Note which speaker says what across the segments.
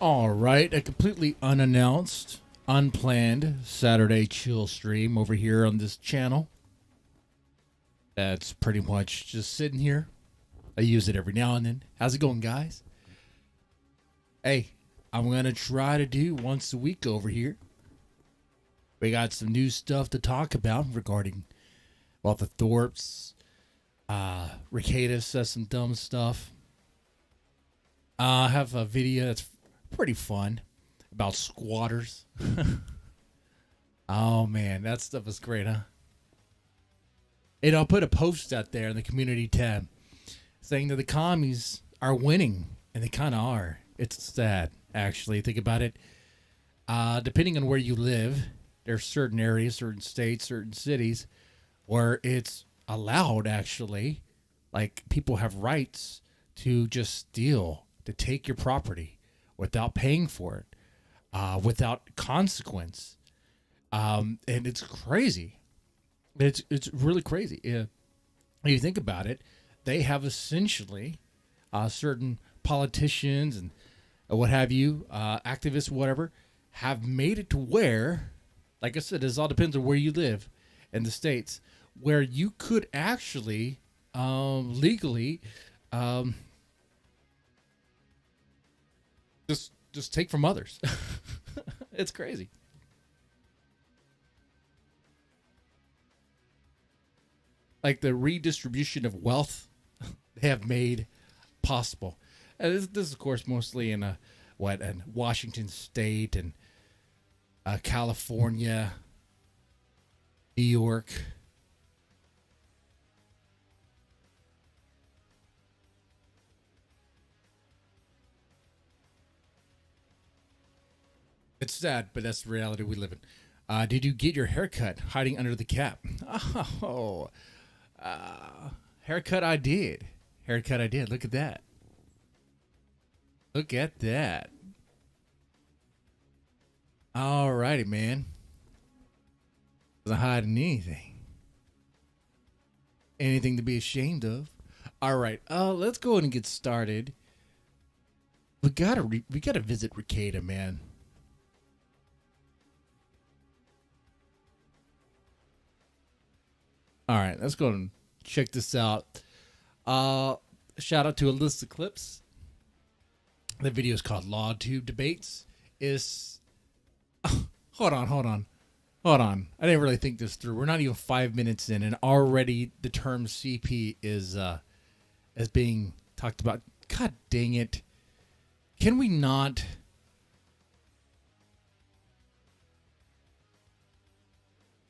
Speaker 1: All right, a completely unannounced, unplanned Saturday chill stream over here on this channel. That's pretty much just sitting here. I use it every now and then. How's it going, guys? Hey, I'm going to try to do once a week over here. We got some new stuff to talk about regarding, well, the Thorps. Rekieta says some dumb stuff. I have a video that's pretty fun about squatters. Oh, man, that stuff is great, huh? And I'll put a post out there in the community tab saying that the commies are winning, and they kind of are. It's sad, actually. Think about it. Depending on where you live, there are certain areas, certain states, certain cities where it's allowed, actually. Like, people have rights to just steal, to take your property without paying for it, without consequence. And it's crazy. It's really crazy. If you think about it, they have essentially certain politicians and what have you, activists, whatever, have made it to where, like I said, this all depends on where you live in the states, where you could actually legally just take from others. It's crazy. Like the redistribution of wealth they have made possible. And this is, of course, mostly in in Washington State and California, New York. It's sad, but that's the reality we live in. Did you get your haircut hiding under the cap? Oh, haircut I did. Haircut I did. Look at that. Look at that. All righty, man. Wasn't hiding anything. Anything to be ashamed of. All right, let's go ahead and get started. We gotta visit Rekieta, man. All right, let's go and check this out. Shout out to Alyssa Clips. The video is called LawTube Debates. Hold on. I didn't really think this through. We're not even 5 minutes in, and already the term CP is being talked about. God dang it! Can we not?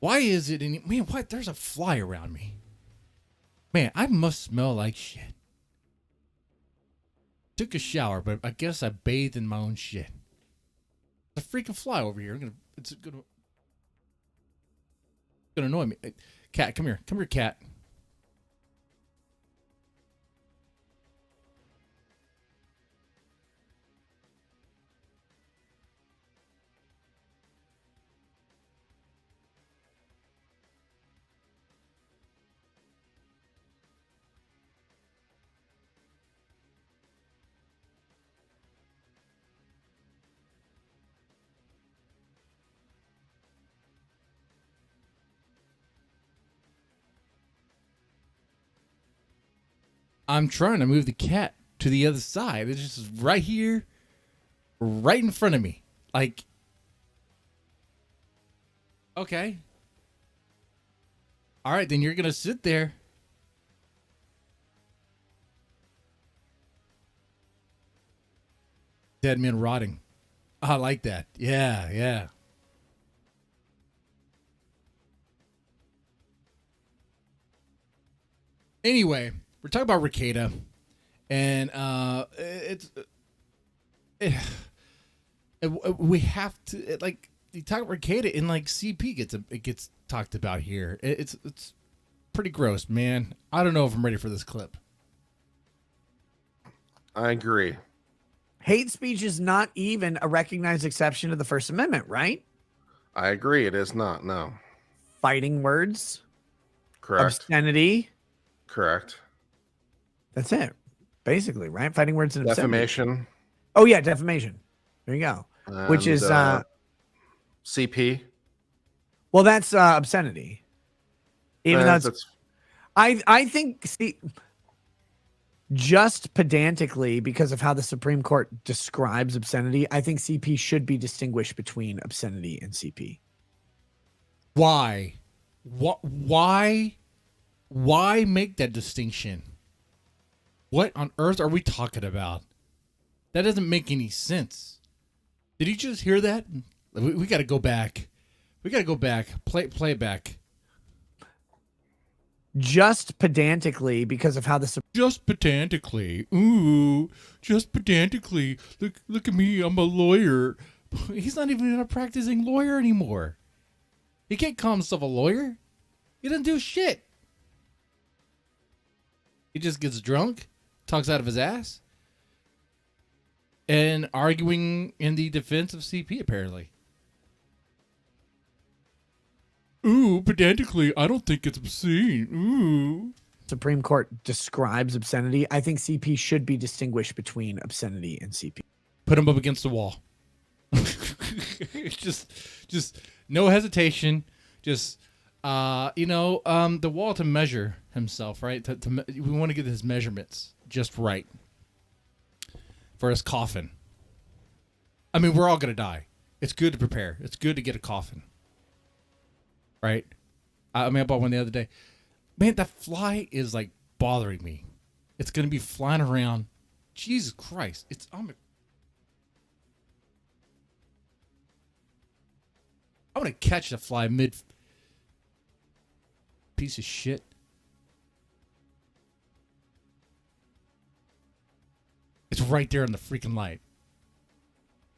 Speaker 1: Why is it in... Man, what? There's a fly around me. Man, I must smell like shit. Took a shower, but I guess I bathed in my own shit. There's a freaking fly over here. It's gonna annoy me. Cat, come here. Come here, cat. I'm trying to move the cat to the other side. It's just right here, right in front of me. Like, okay. All right, then you're going to sit there. Dead men rotting. I like that. Yeah. Anyway, we're talking about Rekieta, and we have to like you talk about Rekieta, and like CP gets talked about here. It's pretty gross, man. I don't know if I'm ready for this clip.
Speaker 2: I agree.
Speaker 3: Hate speech is not even a recognized exception to the First Amendment, right?
Speaker 2: I agree. It is not. No.
Speaker 3: Fighting words.
Speaker 2: Correct.
Speaker 3: Obscenity.
Speaker 2: Correct.
Speaker 3: That's it. Basically, right? Fighting words and obscenity.
Speaker 2: Defamation.
Speaker 3: Oh, yeah. Defamation. There you go. Which is
Speaker 2: CP.
Speaker 3: well, that's obscenity. Even though it's, I think just pedantically, because of how the Supreme Court describes obscenity, I think CP should be distinguished between obscenity and CP.
Speaker 1: Why? Why make that distinction? What on earth are we talking about? That doesn't make any sense. Did you just hear that? We got to go back. We got to go back. Play it back.
Speaker 3: Just pedantically, because of how the
Speaker 1: Just pedantically. Ooh, just pedantically. Look at me. I'm a lawyer. He's not even a practicing lawyer anymore. He can't call himself a lawyer. He doesn't do shit. He just gets drunk, talks out of his ass, and arguing in the defense of CP, apparently. Ooh, pedantically, I don't think it's obscene. Ooh.
Speaker 3: Supreme Court describes obscenity, I think CP should be distinguished between obscenity and CP.
Speaker 1: Put him up against the wall. just no hesitation. Just, the wall to measure himself, right? We want to get his measurements just right for his coffin. I mean, we're all going to die. It's good to prepare. It's good to get a coffin. Right? I bought one the other day. Man, that fly is like bothering me. It's going to be flying around. Jesus Christ. I'm going to catch the fly mid piece of shit. It's right there in the freaking light.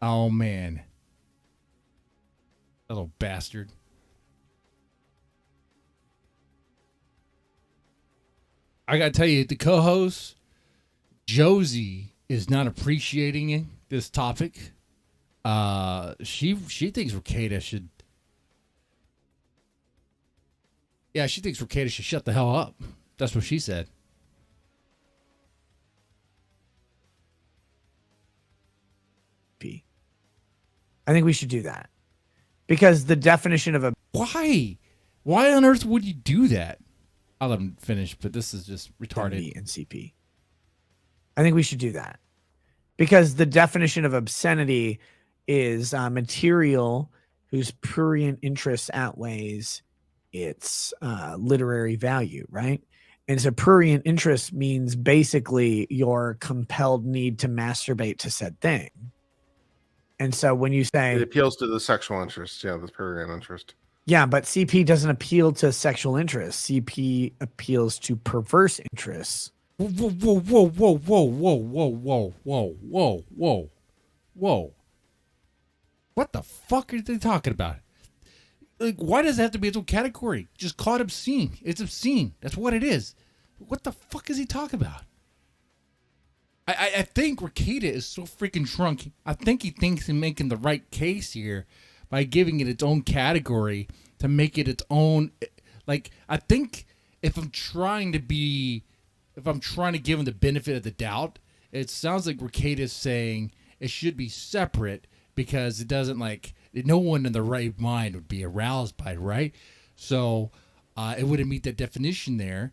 Speaker 1: Oh, man. That little bastard. I gotta tell you, the co-host, Josie, is not appreciating this topic. She thinks Rekieta should... Yeah, she thinks Rekieta should shut the hell up. That's what she said.
Speaker 3: I think we should do that. Because the definition of a...
Speaker 1: Why? Why on earth would you do that? I'll let him finish, but this is just retarded.
Speaker 3: And CP. I think we should do that. Because the definition of obscenity is material whose prurient interest outweighs its literary value, right? And so prurient interest means basically your compelled need to masturbate to said thing. And so when you say...
Speaker 2: It appeals to the sexual interest. Yeah, the prurient interest.
Speaker 3: Yeah, but CP doesn't appeal to sexual interests. CP appeals to perverse interests.
Speaker 1: Whoa, whoa, whoa, whoa, whoa, whoa, whoa, whoa, whoa, whoa, whoa, whoa. What the fuck are they talking about? Like, why does it have to be its own category? Just call it obscene. It's obscene. That's what it is. What the fuck is he talking about? I think Rekieta is so freaking drunk. I think he thinks he's making the right case here by giving it its own category to make it its own. Like, I think if I'm trying to give him the benefit of the doubt, it sounds like Rekieta is saying it should be separate because it doesn't no one in the right mind would be aroused by it, right? So it wouldn't meet that definition there.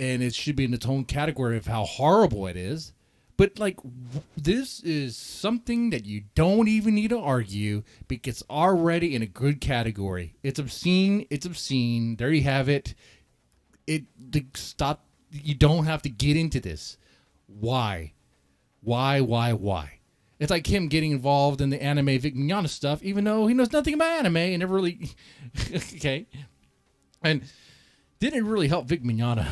Speaker 1: And it should be in its own category of how horrible it is. But, this is something that you don't even need to argue because it's already in a good category. It's obscene. It's obscene. There you have it. Stop. You don't have to get into this. Why? Why? It's like him getting involved in the anime Vic Mignogna stuff, even though he knows nothing about anime and never really... okay. And didn't really help Vic Mignogna.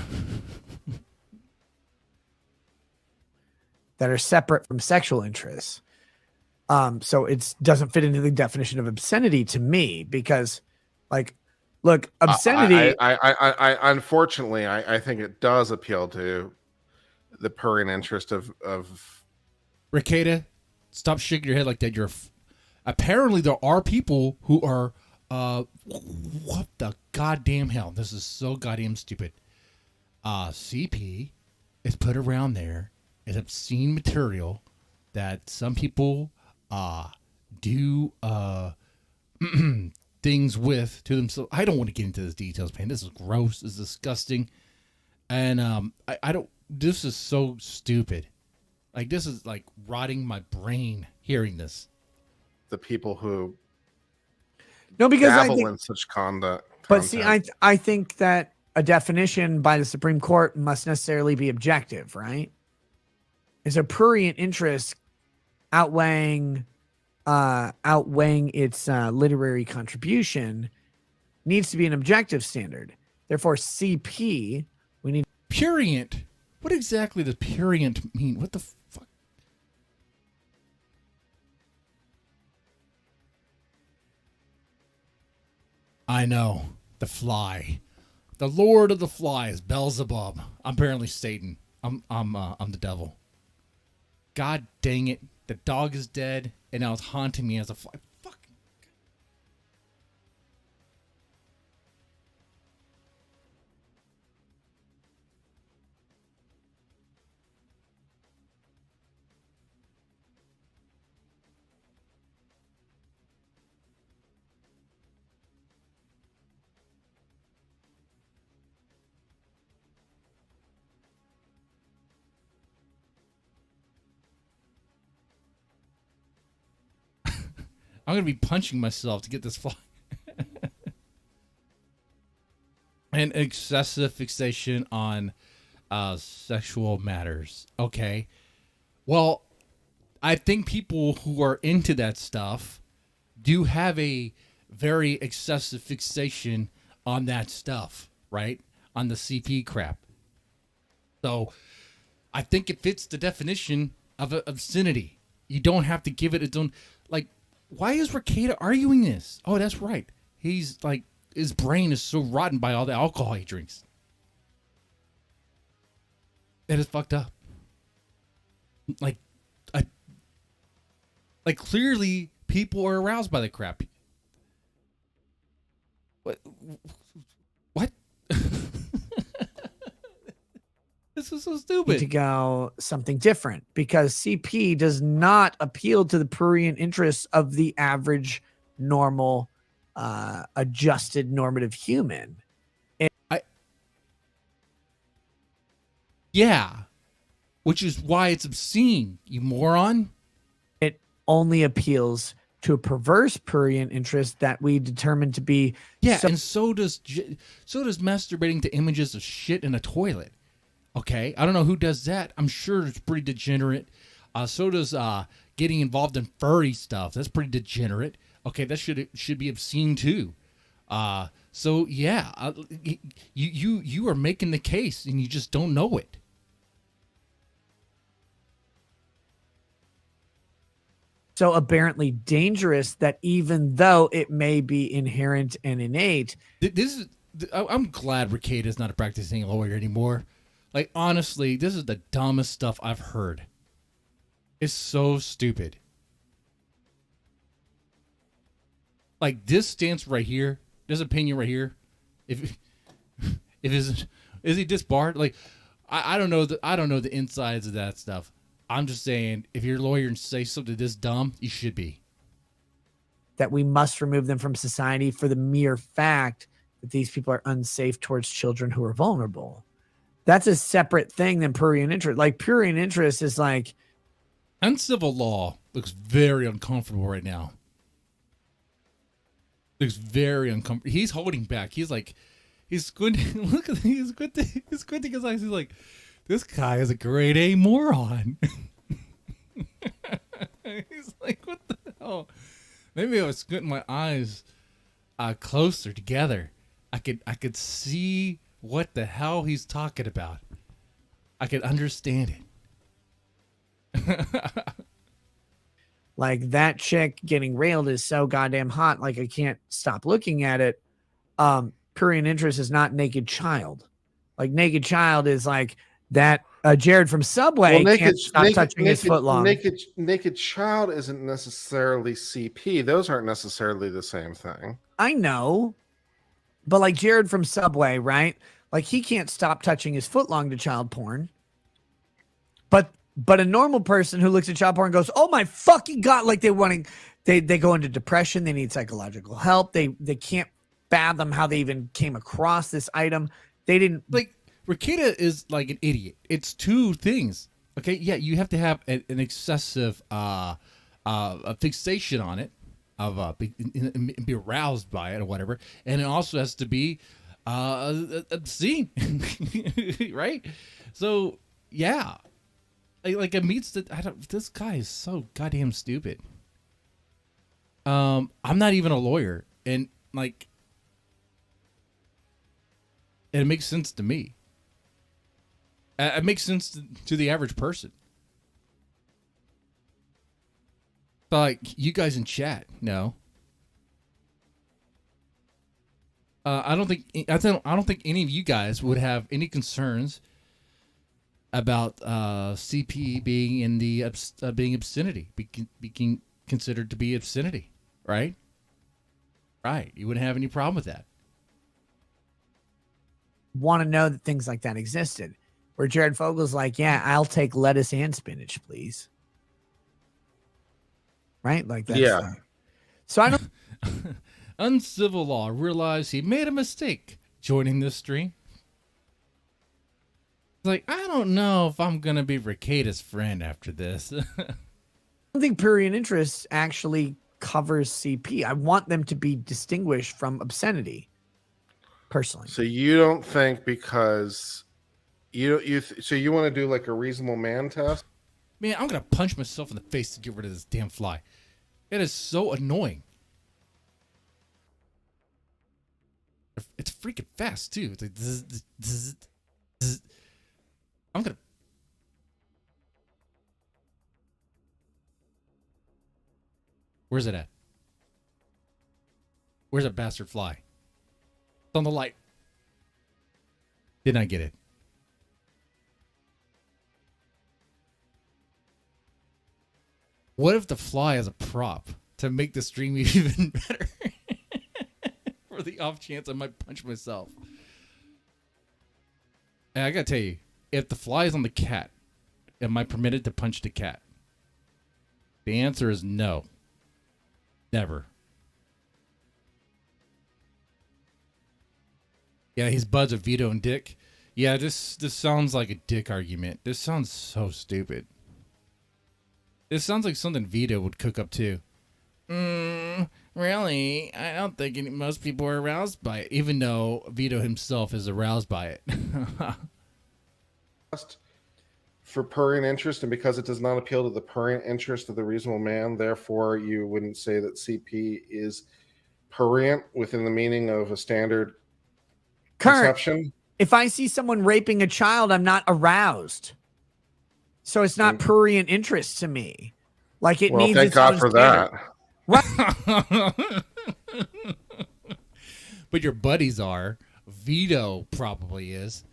Speaker 3: That are separate from sexual interests. So it doesn't fit into the definition of obscenity to me because, look, obscenity.
Speaker 2: I unfortunately, I think it does appeal to the prurient interest of
Speaker 1: Rekieta, stop shaking your head like that. Apparently there are people who are, what the goddamn hell? This is so goddamn stupid. CP is put around there as obscene material that some people do things with to themselves. I don't want to get into the details, man. This is gross. This is disgusting. And I don't. This is so stupid. Like, this is like rotting my brain hearing this.
Speaker 2: The people who
Speaker 3: No, because I
Speaker 2: dabble
Speaker 3: think,
Speaker 2: in such conduct.
Speaker 3: but see, I think that a definition by the Supreme Court must necessarily be objective, right? Is a prurient interest outweighing its literary contribution needs to be an objective standard. Therefore, CP, we need
Speaker 1: Purient. What exactly does purient mean? What the fuck? I know. The fly. The Lord of the Flies, Beelzebub. I'm apparently Satan. I'm the devil. God dang it. The dog is dead, and now it's haunting me as a fly. Fuck. I'm going to be punching myself to get this fly. And excessive fixation on sexual matters. Okay. Well, I think people who are into that stuff do have a very excessive fixation on that stuff, right? On the CP crap. So I think it fits the definition of obscenity. You don't have to give it its own, like, why is Rekieta arguing this? Oh, that's right. He's like, his brain is so rotten by all the alcohol he drinks. That is fucked up. Like clearly people are aroused by the crap. What? This is so stupid.
Speaker 3: to go something different because CP does not appeal to the prurient interests of the average, normal, adjusted normative human.
Speaker 1: Yeah. Which is why it's obscene, you moron.
Speaker 3: It only appeals to a perverse prurient interest that we determine to be
Speaker 1: and so does masturbating to images of shit in a toilet. Okay, I don't know who does that. I'm sure it's pretty degenerate. So does getting involved in furry stuff. That's pretty degenerate. Okay, that should be obscene too. So yeah, you are making the case and you just don't know it.
Speaker 3: so aberrantly dangerous that even though it may be inherent and innate,
Speaker 1: I'm glad Rekieta is not a practicing lawyer anymore. Like, honestly, this is the dumbest stuff I've heard. It's so stupid. Like, this stance right here, this opinion right here, if is he disbarred? Like, I don't know the insides of that stuff. I'm just saying, if you're a lawyer and say something this dumb, you should be.
Speaker 3: that we must remove them from society for the mere fact that these people are unsafe towards children who are vulnerable. That's a separate thing than prurient interest. Like, prurient interest is like,
Speaker 1: Uncivil law looks very uncomfortable right now. Looks very uncomfortable. He's holding back. He's like, he's squinting. Look at he's squinting his eyes. He's like, this guy is a grade A moron. He's like, what the hell? Maybe I was squinting my eyes closer together. I could see what the hell he's talking about. I could understand it.
Speaker 3: like that chick getting railed is so goddamn hot. Like, I can't stop looking at it. Prurient interest is not Naked Child. Like, Naked Child is like that. Jared from Subway can't stop touching his foot long.
Speaker 2: Naked Child isn't necessarily CP. Those aren't necessarily the same thing.
Speaker 3: I know, but like Jared from Subway, right? Like, he can't stop touching his foot long to child porn. But But a normal person who looks at child porn goes, "Oh my fucking god!" Like they go into depression. They need psychological help. They can't fathom how they even came across this item. They didn't
Speaker 1: Like Rekieta is like an idiot. It's two things. Okay, yeah, you have to have an excessive a fixation on it, of be aroused by it or whatever, and it also has to be obscene, right? So yeah, like it meets the. This guy is so goddamn stupid. I'm not even a lawyer, and like, and it makes sense to me. It makes sense to the average person. But like you guys in chat, no. I don't think any of you guys would have any concerns about CP being in the being obscenity, being considered to be obscenity, right? Right. You wouldn't have any problem with that.
Speaker 3: want to know that things like that existed. Where Jared Fogel's like, yeah, I'll take lettuce and spinach, please. Right? Like that.
Speaker 2: Yeah.
Speaker 3: So I don't.
Speaker 1: Uncivil Law realized he made a mistake joining this stream. Like, I don't know if I'm gonna be Rekieta's friend after this.
Speaker 3: I don't think prurient interest actually covers CP. I want them to be distinguished from obscenity, personally.
Speaker 2: So you don't think because so you want to do like a reasonable man test?
Speaker 1: Man, I'm gonna punch myself in the face to get rid of this damn fly. It is so annoying. It's freaking fast too. It's like zzz, zzz, zzz. I'm gonna. Where's it at? Where's that bastard fly? It's on the light. Didn't I get it? What if the fly is a prop to make the stream even better? For the off chance I might punch myself. And I gotta tell you, if the fly is on the cat, am I permitted to punch the cat? The answer is no. Never. Yeah, he's buds of Vito and Dick. Yeah, this sounds like a dick argument. This sounds so stupid. This sounds like something Vito would cook up too. Really? I don't think most people are aroused by it, even though Vito himself is aroused by it.
Speaker 2: For prurient interest, and because it does not appeal to the prurient interest of the reasonable man, therefore you wouldn't say that CP is prurient within the meaning of a standard conception?
Speaker 3: If I see someone raping a child, I'm not aroused. So it's not prurient interest to me. Like it needs
Speaker 2: thank
Speaker 3: its
Speaker 2: God
Speaker 3: own
Speaker 2: for
Speaker 3: standard.
Speaker 2: that.
Speaker 3: Right.
Speaker 1: But your buddies are. Vito probably is.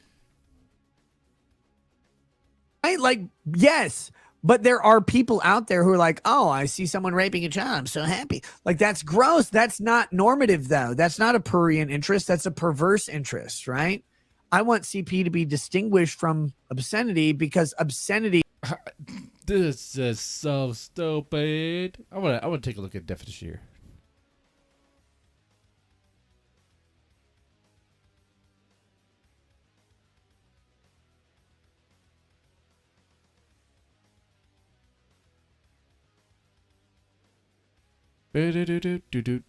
Speaker 3: Yes, but there are people out there who are like, oh, I see someone raping a child, I'm so happy. Like, that's gross. That's not normative, though. That's not a prurient interest. That's a perverse interest, right? I want CP to be distinguished from obscenity because obscenity.
Speaker 1: This is so stupid. I want to take a look at definition here.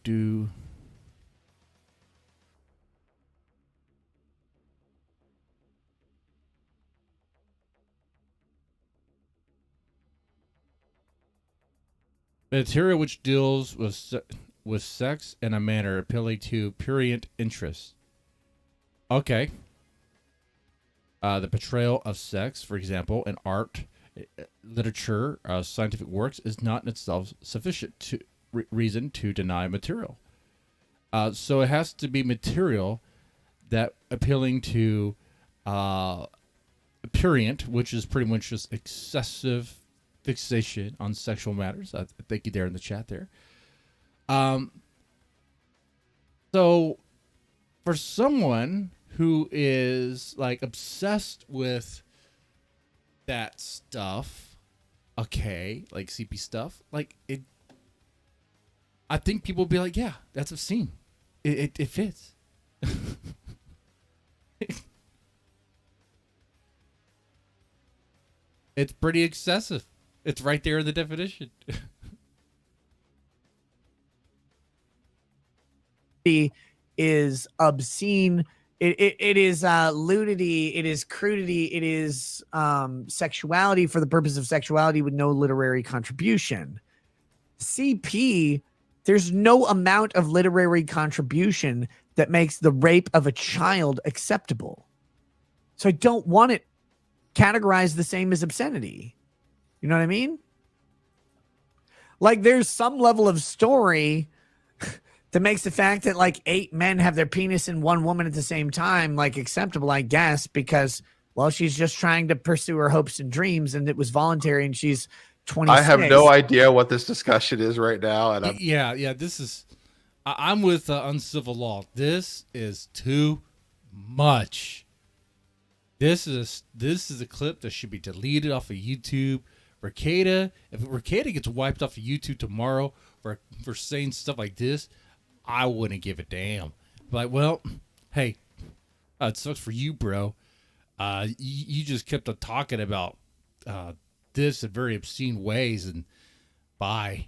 Speaker 1: Do. Material which deals with sex in a manner appealing to prurient interests. Okay. The portrayal of sex, for example, in art, literature, scientific works, is not in itself sufficient to reason to deny material. So it has to be material that appealing to prurient, which is pretty much just excessive fixation on sexual matters. Thank you there in the chat there. So for someone who is like obsessed with that stuff, okay, like CP stuff, like it. I think people will be like, yeah, that's obscene. It fits. It's pretty excessive. It's right there in the definition.
Speaker 3: Is obscene. It is nudity. It is crudity. It is sexuality for the purpose of sexuality with no literary contribution. CP, there's no amount of literary contribution that makes the rape of a child acceptable. So I don't want it categorized the same as obscenity. You know what I mean? Like there's some level of story that makes the fact that like 8 men have their penis in one woman at the same time like acceptable, I guess, because well, she's just trying to pursue her hopes and dreams, and it was voluntary, and she's 26.
Speaker 2: I have no idea what this discussion is right now, and I'm
Speaker 1: yeah. This is. I'm with uncivil law. This is too much. This is a clip that should be deleted off of YouTube. Rekieta, if Rekieta gets wiped off of YouTube tomorrow for saying stuff like this, I wouldn't give a damn. Like, well, hey, it sucks for you, bro. You just kept on talking about this in very obscene ways, and bye.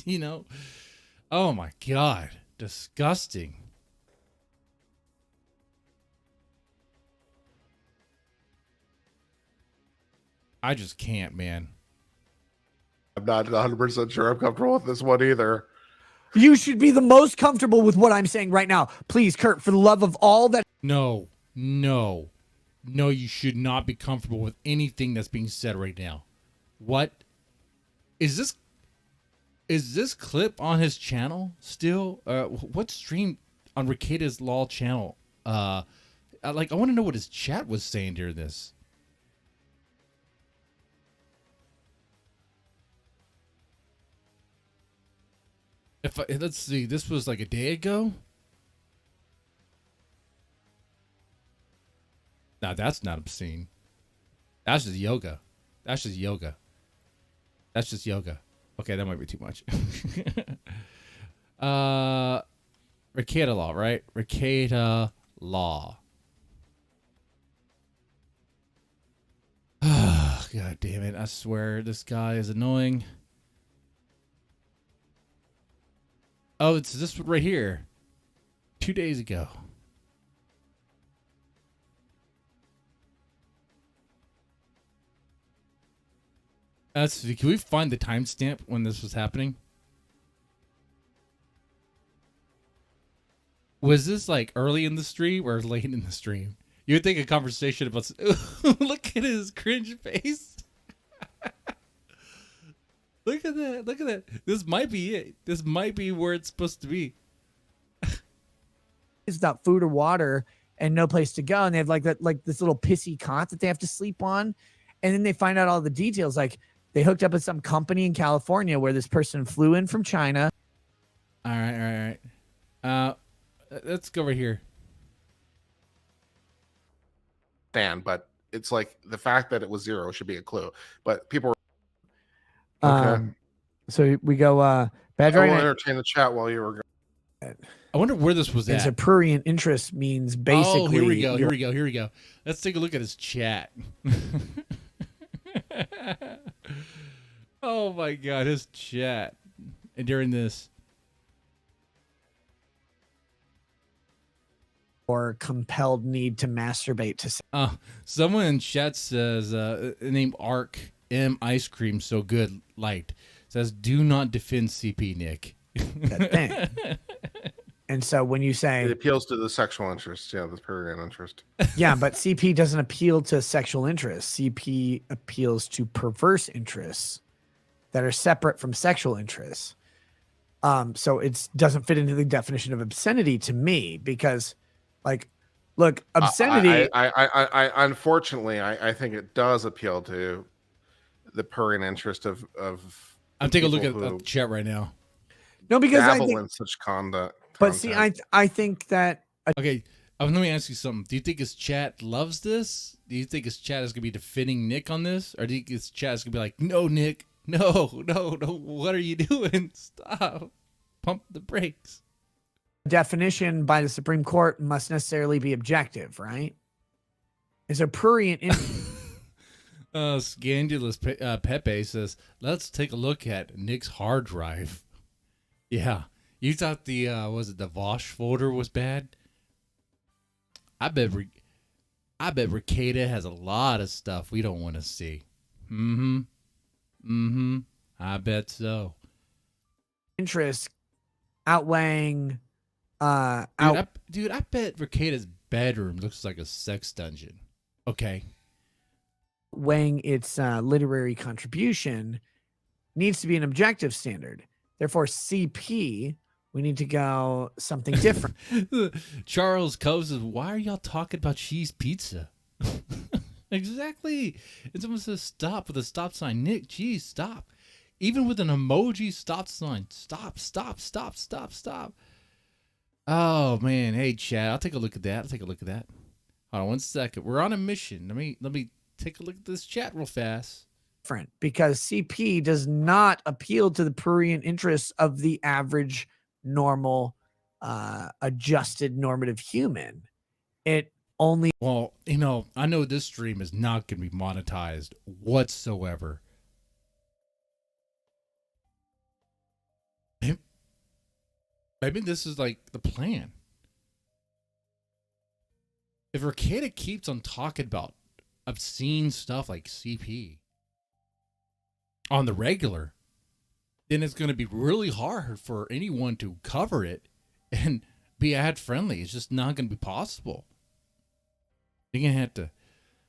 Speaker 1: You know? Oh my God. Disgusting. I just can't, man.
Speaker 2: I'm not 100% sure I'm comfortable with this one either.
Speaker 3: You should be the most comfortable with what I'm saying right now. Please, Kurt, for the love of all that.
Speaker 1: No, you should not be comfortable with anything that's being said right now. What is this? Is this clip on his channel still? What stream on Rekieta's Law channel? I want to know what his chat was saying during this. Let's see, this was like a day ago. Now that's not obscene. That's just yoga. That's just yoga. Okay, that might be too much. Rekieta Law, right? Rekieta Law. God damn it! I swear this guy is annoying. Oh, it's this one right here. 2 days ago. Can we find the timestamp when this was happening? Was this like early in the stream or late in the stream? You would think a conversation about... Look at his cringe face. Look at that. This might be it. This might be where it's supposed to be.
Speaker 3: It's without food or water and no place to go. And they have like this little pissy cot that they have to sleep on. And then they find out all the details. Like they hooked up with some company in California where this person flew in from China.
Speaker 1: All right. Let's go over here.
Speaker 2: But it's like the fact that it was 0 should be a clue. But people were
Speaker 3: okay. So we go
Speaker 2: Badger. I will entertain the chat while you were going.
Speaker 1: I wonder where this was at.
Speaker 3: A prurient interest means basically.
Speaker 1: Oh, here we go. Let's take a look at his chat. Oh my God, his chat. And during this.
Speaker 3: Or compelled need to masturbate to.
Speaker 1: Someone in chat says named Arc M Ice Cream so good light says do not defend CP, Nick.
Speaker 3: That thing. And so when you say
Speaker 2: it appeals to the sexual interest, the prurient interest.
Speaker 3: Yeah, but CP doesn't appeal to sexual interests. CP appeals to perverse interests that are separate from sexual interests. So it doesn't fit into the definition of obscenity to me because, like, look, obscenity.
Speaker 2: I unfortunately, I think it does appeal to the prurient interest of.
Speaker 1: I'm taking a look at the chat right now.
Speaker 3: No, because I think
Speaker 2: in such conduct.
Speaker 3: But see, I think that.
Speaker 1: Okay, Let me ask you something. Do you think his chat loves this? Do you think his chat is going to be defending Nick on this? Or do you think his chat is going to be like, no, Nick, no, what are you doing? Stop. Pump the brakes.
Speaker 3: Definition by the Supreme Court must necessarily be objective, right? Is a prurient
Speaker 1: Scandalous Pepe says, let's take a look at Nick's hard drive. Yeah. You thought the, the Vosh folder was bad? I bet Rekieta has a lot of stuff we don't want to see. I bet so.
Speaker 3: interest outweighing
Speaker 1: Dude, I bet Rekieta's bedroom looks like a sex dungeon. Okay.
Speaker 3: weighing its literary contribution needs to be an objective standard. Therefore, CP, we need to go something different.
Speaker 1: Charles Cove says, why are y'all talking about cheese pizza? Exactly. And someone says, stop with a stop sign. Nick, geez, stop. Even with an emoji stop sign. Stop. Oh, man. Hey, chat. I'll take a look at that. Hold on 1 second. We're on a mission. Let me take a look at this chat real fast.
Speaker 3: Because CP does not appeal to the prurient interests of the average, normal, adjusted normative human. It only.
Speaker 1: Well, I know this stream is not going to be monetized whatsoever. Maybe this is like the plan. If Rekieta keeps on talking about obscene stuff like CP on the regular, then it's going to be really hard for anyone to cover it and be ad friendly. It's just not going to be possible. You're going to have to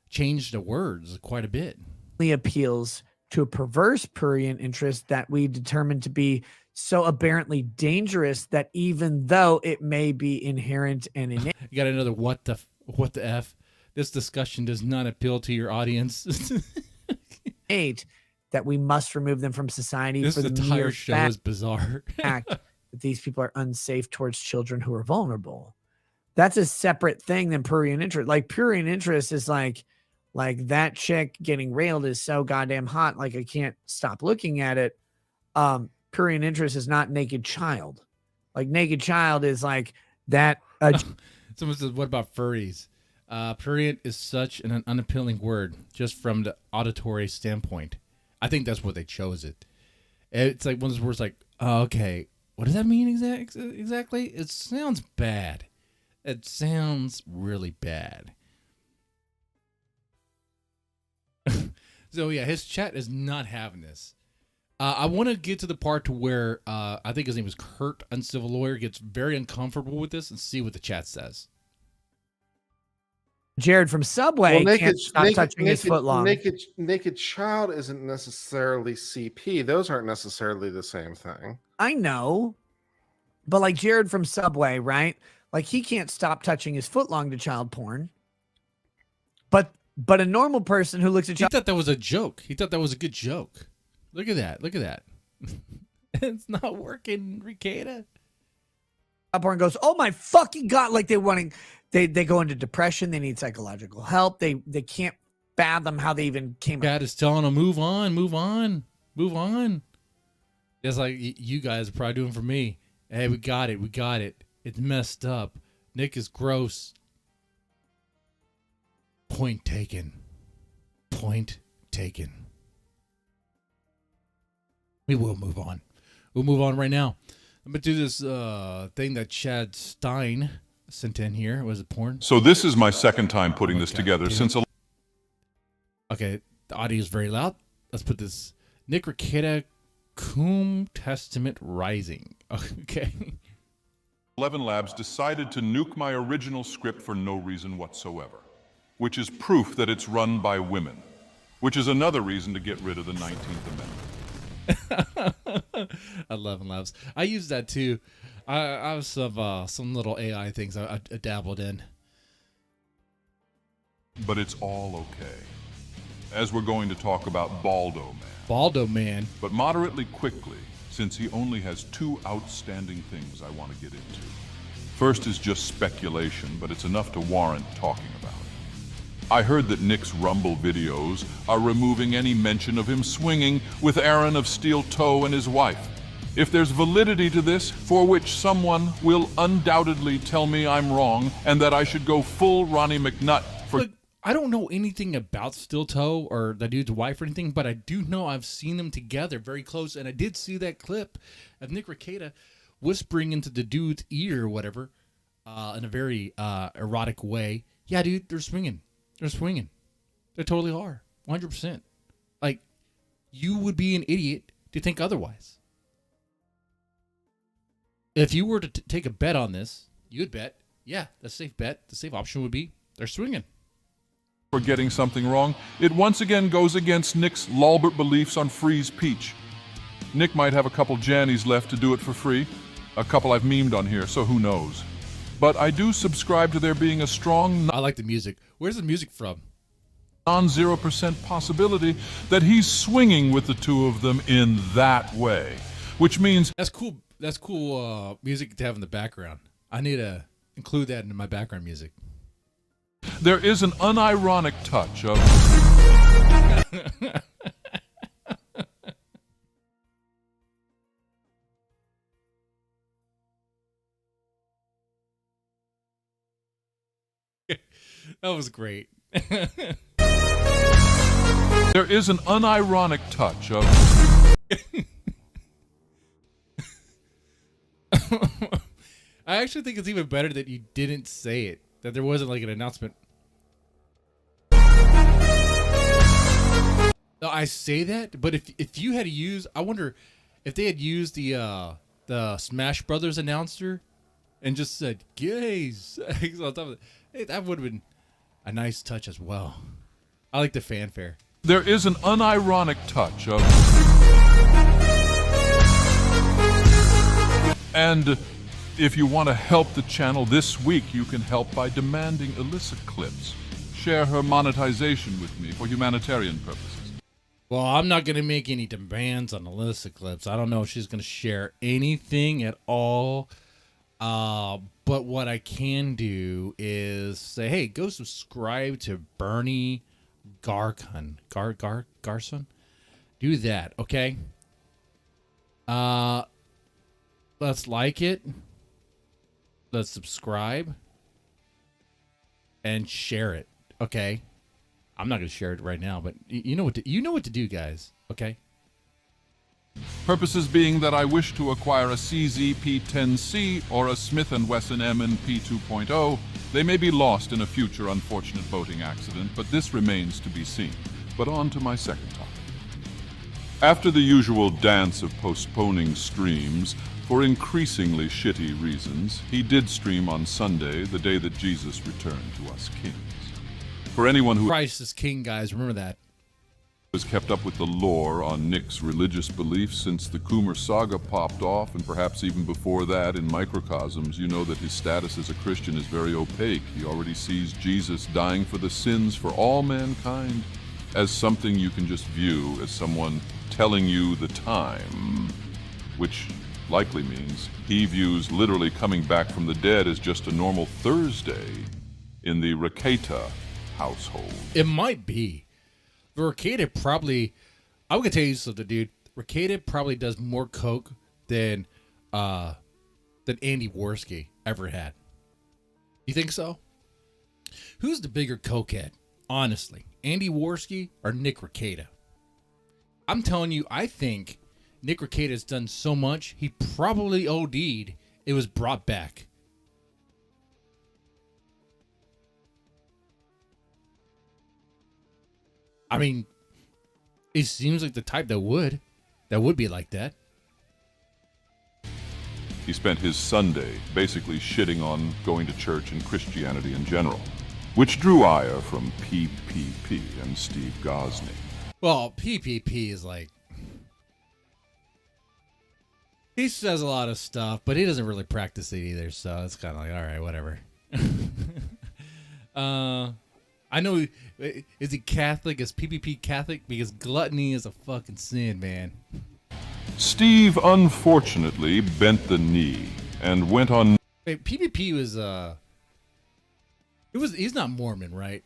Speaker 1: change the words quite a bit.
Speaker 3: Appeals to a perverse prurient interest that we determine to be so aberrantly dangerous that even though it may be inherent and innate.
Speaker 1: You got another what the F? This discussion does not appeal to your audience.
Speaker 3: That we must remove them from society
Speaker 1: This
Speaker 3: for the
Speaker 1: entire
Speaker 3: mere
Speaker 1: show is bizarre.
Speaker 3: fact that these people are unsafe towards children who are vulnerable. That's a separate thing than prurient interest. Like prurient interest is like that chick getting railed is so goddamn hot. Like I can't stop looking at it. Prurient interest is not naked child. Like naked child is like that.
Speaker 1: Someone says, what about furries? Prurient is such an unappealing word just from the auditory standpoint. I think that's why they chose it. It's like one of those words like, oh, okay, what does that mean exactly? It sounds bad. It sounds really bad. So, yeah, his chat is not having this. I want to get to the part to where I think his name is Kurt, Uncivil Lawyer, gets very uncomfortable with this and see what the chat says.
Speaker 3: Jared from Subway can't stop touching his foot long.
Speaker 2: Naked child isn't necessarily CP. Those aren't necessarily the same thing.
Speaker 3: I know, but like Jared from Subway, right? Like he can't stop touching his foot long to child porn. But a normal person who looks at
Speaker 1: he thought that was a joke. He thought that was a good joke. Look at that. It's not working, Rekieta.
Speaker 3: Child porn goes, oh my fucking God. Like they go into depression. They need psychological help. They can't fathom how they even came up.
Speaker 1: God is telling them, move on. Just like you guys are probably doing for me. Hey, we got it. It's messed up. Nick is gross. Point taken. We will move on. We'll move on right now. I'm going to do this thing that Chad Stein sent in here. Was it porn?
Speaker 4: So this is my second time putting this together since...
Speaker 1: Okay, the audio is very loud. Let's put this. Nick Rekieta, Kum Testament Rising. Okay.
Speaker 4: 11 Labs decided to nuke my original script for no reason whatsoever, which is proof that it's run by women, which is another reason to get rid of the 19th Amendment.
Speaker 1: 11 Labs. I use that too. I have some little AI things I dabbled in.
Speaker 4: But it's all okay, as we're going to talk about Baldo Man. But moderately quickly, since he only has two outstanding things I want to get into. First is just speculation, but it's enough to warrant talking about. I heard that Nick's Rumble videos are removing any mention of him swinging with Aaron of Steel Toe and his wife. If there's validity to this, for which someone will undoubtedly tell me I'm wrong and that I should go full Ronnie McNutt for...
Speaker 1: Look, I don't know anything about Steel Toe or the dude's wife or anything, but I do know I've seen them together very close, and I did see that clip of Nick Rekieta whispering into the dude's ear or whatever in a very erotic way. Yeah, dude, they're swinging. They're swinging. They totally are. 100%. Like, you would be an idiot to think otherwise. If you were to take a bet on this, you'd bet, yeah, the safe bet, the safe option would be they're swinging.
Speaker 4: For getting something wrong, it once again goes against Nick's Lulbert beliefs on Freeze Peach. Nick might have a couple Jannies left to do it for free. A couple I've memed on here, so who knows. But I do subscribe to there being a strong...
Speaker 1: I like the music. Where's the music from?
Speaker 4: Non-0% possibility that he's swinging with the two of them in that way. Which means...
Speaker 1: That's cool. That's cool music to have in the background. I need to include that in my background music.
Speaker 4: There is an unironic touch of...
Speaker 1: That was great.
Speaker 4: There is an unironic touch of...
Speaker 1: I actually think it's even better that you didn't say it. That there wasn't like an announcement. No, I say that, but if you had to use, I wonder if they had used the Smash Brothers announcer and just said gays on top of it. Hey, that would have been a nice touch as well. I like the fanfare.
Speaker 4: There is an unironic touch of... And if you want to help the channel this week, you can help by demanding illicit clips. Share her monetization with me for humanitarian purposes.
Speaker 1: Well, I'm not going to make any demands on illicit clips. I don't know if she's going to share anything at all. But what I can do is say, hey, go subscribe to Bernie Garson. Do that, okay? Let's like it. Let's subscribe. And share it, okay? I'm not going to share it right now, but you know what to do, guys, okay?
Speaker 4: Purposes being that I wish to acquire a CZ-P10C or a Smith & Wesson M&P 2.0. They may be lost in a future unfortunate boating accident, but this remains to be seen. But on to my second topic. After the usual dance of postponing streams, for increasingly shitty reasons, he did stream on Sunday, the day that Jesus returned to us kings. For anyone who
Speaker 1: Christ is king, guys, remember that.
Speaker 4: has kept up with the lore on Nick's religious beliefs since the Coomer saga popped off, and perhaps even before that in microcosms, you know that his status as a Christian is very opaque. He already sees Jesus dying for the sins for all mankind as something you can just view as someone telling you the time, which likely means he views literally coming back from the dead as just a normal Thursday in the Rekieta household.
Speaker 1: It might be. Rekieta probably, I'm gonna tell you something, dude. Rekieta probably does more coke than Andy Worski ever had. You think so? Who's the bigger cokehead, honestly? Andy Worski or Nick Rekieta? I'm telling you, I think Nick Rekieta has done so much, he probably OD'd. It was brought back. I mean, it seems like the type that would be like that.
Speaker 4: He spent his Sunday basically shitting on going to church and Christianity in general, which drew ire from PPP and Steve Gosney.
Speaker 1: Well, PPP is like, he says a lot of stuff, but he doesn't really practice it either, so it's kind of like, all right, whatever. I know, is he Catholic? Is PPP Catholic? Because gluttony is a fucking sin, man.
Speaker 4: Steve unfortunately bent the knee and went on
Speaker 1: Wait, PvP was he's not Mormon, right?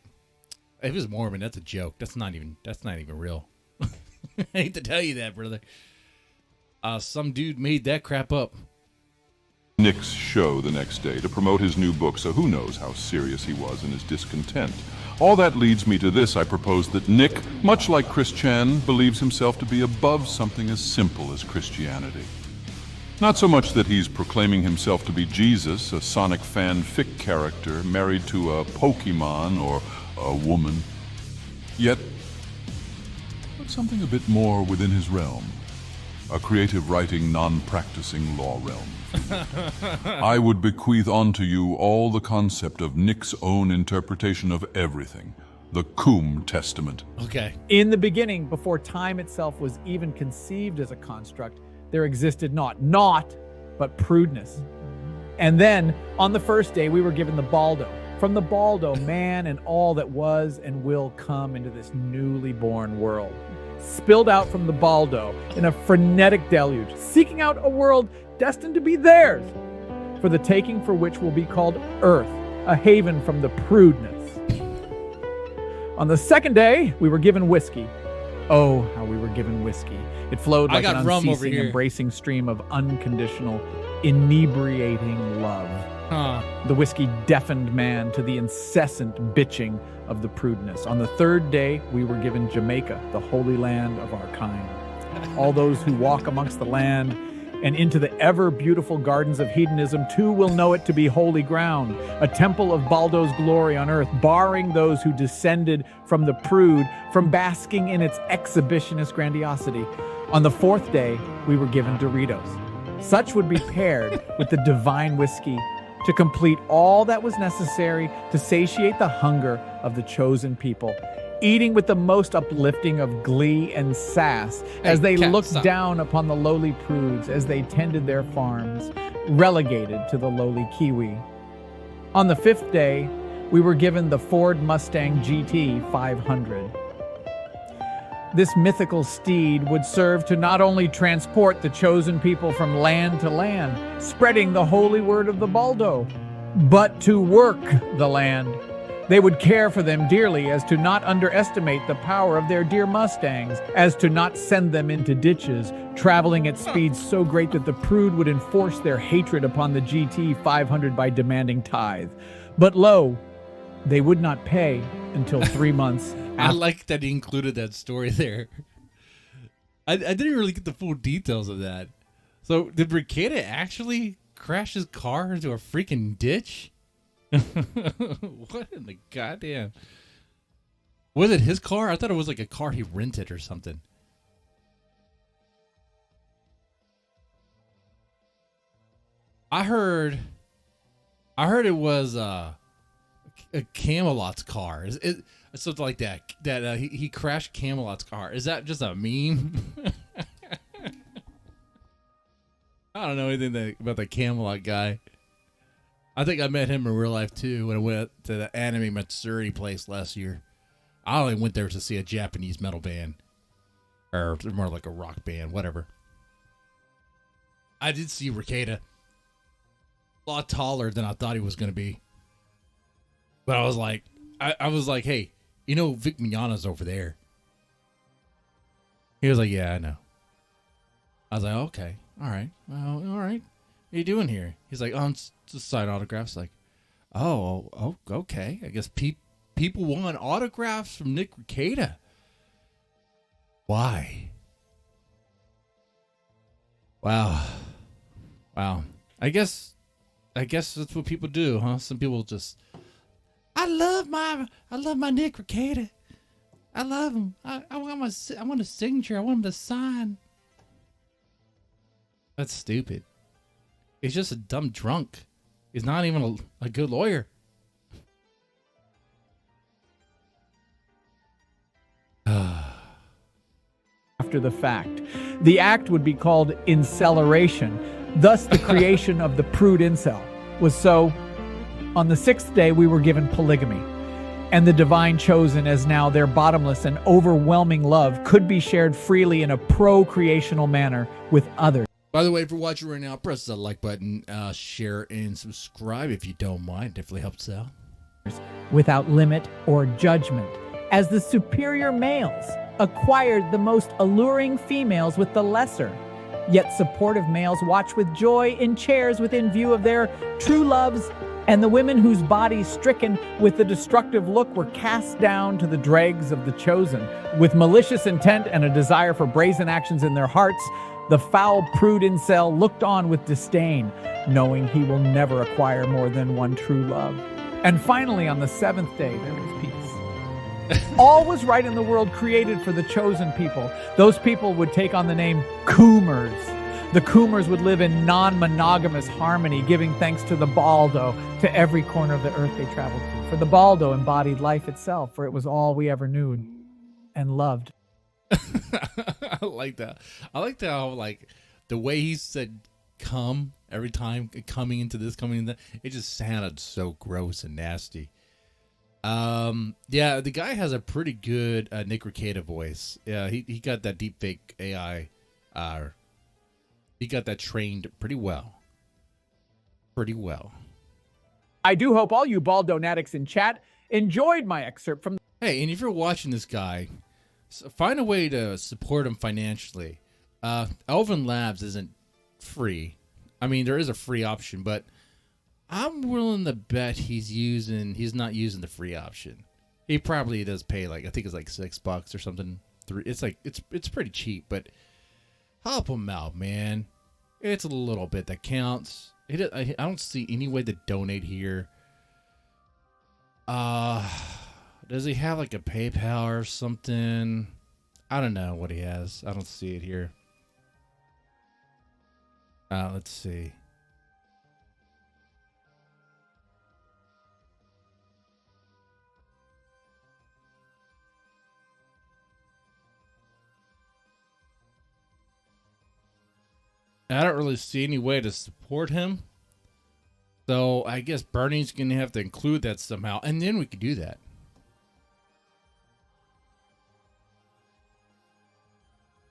Speaker 1: If he was Mormon, that's a joke. That's not even real. I hate to tell you that, brother. Some dude made that crap up.
Speaker 4: Nick's show the next day to promote his new book, so who knows how serious he was in his discontent. All that leads me to this. I propose that Nick, much like Chris Chan, believes himself to be above something as simple as Christianity. Not so much that he's proclaiming himself to be Jesus, a Sonic fanfic character married to a Pokemon or a woman. Yet, but something a bit more within his realm. A creative writing, non-practicing law realm. I would bequeath onto you all the concept of Nick's own interpretation of everything, the Kum Testament.
Speaker 1: Okay.
Speaker 5: In the beginning, before time itself was even conceived as a construct, there existed not, but prudeness. And then, on the first day, we were given the Baldo. From the Baldo, man and all that was and will come into this newly born world. Spilled out from the Baldo in a frenetic deluge, seeking out a world destined to be theirs, for the taking, for which will be called Earth, a haven from the prudeness. On the second day, we were given whiskey. Oh, how we were given whiskey. It flowed like an unceasing, embracing stream of unconditional, inebriating love. The whiskey deafened man to the incessant bitching of the prudeness. On the third day, we were given Jamaica, the holy land of our kind. All those who walk amongst the land and into the ever beautiful gardens of hedonism too will know it to be holy ground, a temple of Baldo's glory on earth, barring those who descended from the prude from basking in its exhibitionist grandiosity. On the fourth day, we were given Doritos. Such would be paired with the divine whiskey to complete all that was necessary to satiate the hunger of the chosen people, eating with the most uplifting of glee and sass as they looked down upon the lowly prudes as they tended their farms, relegated to the lowly Kiwi. On the fifth day, we were given the Ford Mustang GT 500. This mythical steed would serve to not only transport the chosen people from land to land, spreading the holy word of the Baldo, but to work the land. They would care for them dearly, as to not underestimate the power of their dear Mustangs, as to not send them into ditches, traveling at speeds so great that the prude would enforce their hatred upon the GT 500 by demanding tithe. But lo, they would not pay until 3 months after.
Speaker 1: I like that he included that story there. I didn't really get the full details of that. So did Rekieta actually crash his car into a freaking ditch? What in the goddamn? Was it his car? I thought it was like a car he rented or something. I heard it was a Camelot's car. It's something like that. That he crashed Camelot's car. Is that just a meme? I don't know anything about the Camelot guy. I think I met him in real life too when I went to the anime maturity place last year. I only went there to see a Japanese metal band, or more like a rock band, whatever. I did see Rekieta. A lot taller than I thought he was going to be. But I was like, hey, you know Vic Mignogna's over there. He was like, yeah, I know. I was like, okay, all right. Well, all right. What are you doing here? He's like, oh, I'm just sign autographs. Like, oh, okay. I guess people want autographs from Nick Rekieta. Why? Wow. I guess that's what people do, huh? Some people just, I love my Nick Rekieta. I love him. I want a signature. I want him to sign. That's stupid. He's just a dumb drunk. He's not even a good lawyer.
Speaker 5: After the fact, the act would be called inceleration. Thus, the creation of the prude incel was so. On the sixth day, we were given polygamy, and the divine chosen as now their bottomless and overwhelming love could be shared freely in a procreational manner with others.
Speaker 1: By the way, if you're watching right now, press the like button, share, and subscribe if you don't mind. Definitely helps out.
Speaker 5: Without limit or judgment, as the superior males acquired the most alluring females with the lesser. Yet supportive males watch with joy in chairs within view of their true loves, and the women whose bodies stricken with the destructive look were cast down to the dregs of the chosen. With malicious intent and a desire for brazen actions in their hearts, the foul prude incel looked on with disdain, knowing he will never acquire more than one true love. And finally, on the seventh day, there was peace. All was right in the world created for the chosen people. Those people would take on the name Kumers. The Kumers would live in non-monogamous harmony, giving thanks to the Baldo to every corner of the earth they traveled to. For the Baldo embodied life itself, for it was all we ever knew and loved.
Speaker 1: I like that. I like how, like, the way he said come every time, coming into this, coming into that, it just sounded so gross and nasty. Yeah, the guy has a pretty good Nick Rekieta voice. Yeah, he got that deep fake AI. He got that trained pretty well. Pretty well.
Speaker 5: I do hope all you Baldonatics in chat enjoyed my excerpt from...
Speaker 1: Hey, and if you're watching this guy, find a way to support him financially. Elven Labs isn't free. I mean, there is a free option, but I'm willing to bet he's not using the free option. He probably does pay, like, I think it's like $6 or something. It's pretty cheap, but help him out, man. It's a little bit that counts. I don't see any way to donate here. Does he have like a PayPal or something? I don't know what he has. I don't see it here. Let's see. I don't really see any way to support him. So I guess Bernie's going to have to include that somehow. And then we could do that.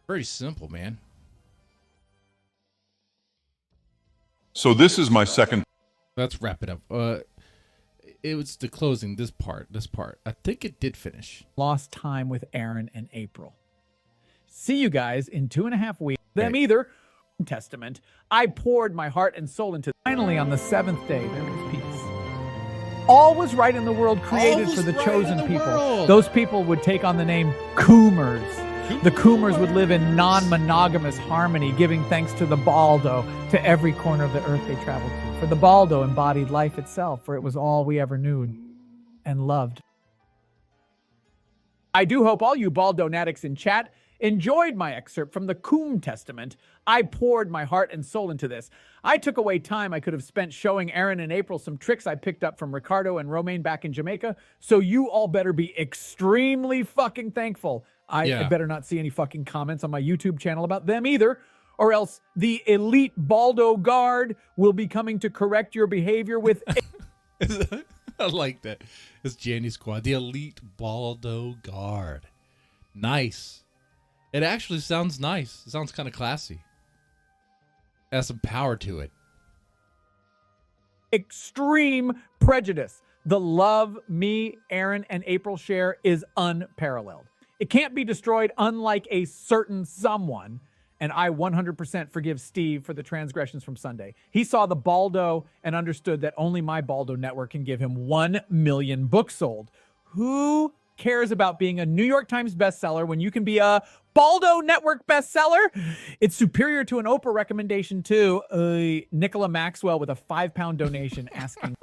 Speaker 1: Very simple, man.
Speaker 4: So this is my second.
Speaker 1: Let's wrap it up. It was the closing, this part. I think it did finish.
Speaker 5: Lost time with Aaron and April. See you guys in 2.5 weeks. Them
Speaker 1: Right.
Speaker 5: either. Testament. I poured my heart and soul into. Finally, on the seventh day, there was peace. All was right in the world created for the chosen people. Those people would take on the name Kumers. The Kumers would live in non-monogamous harmony, giving thanks to the Baldo to every corner of the earth they traveled to. For the Baldo embodied life itself, for it was all we ever knew and loved. I do hope all you Baldonatics in chat enjoyed my excerpt from the Kum Testament. I poured my heart and soul into this. I took away time I could have spent showing Aaron and April some tricks I picked up from Ricardo and Romaine back in Jamaica, so you all better be extremely fucking thankful. I better not see any fucking comments on my YouTube channel about them either, or else the elite Baldo Guard will be coming to correct your behavior with...
Speaker 1: I like that. It's Janny Squad, the elite Baldo Guard. Nice. It actually sounds nice. It sounds kind of classy. It has some power to it.
Speaker 5: Extreme prejudice. The love me, Aaron, and April share is unparalleled. It can't be destroyed, unlike a certain someone. And I 100% forgive Steve for the transgressions from Sunday. He saw the Baldo and understood that only my Baldo network can give him 1 million books sold. Who cares about being a New York Times bestseller when you can be a Baldo Network bestseller? It's superior to an Oprah recommendation too. Nicola Maxwell with a £5 donation asking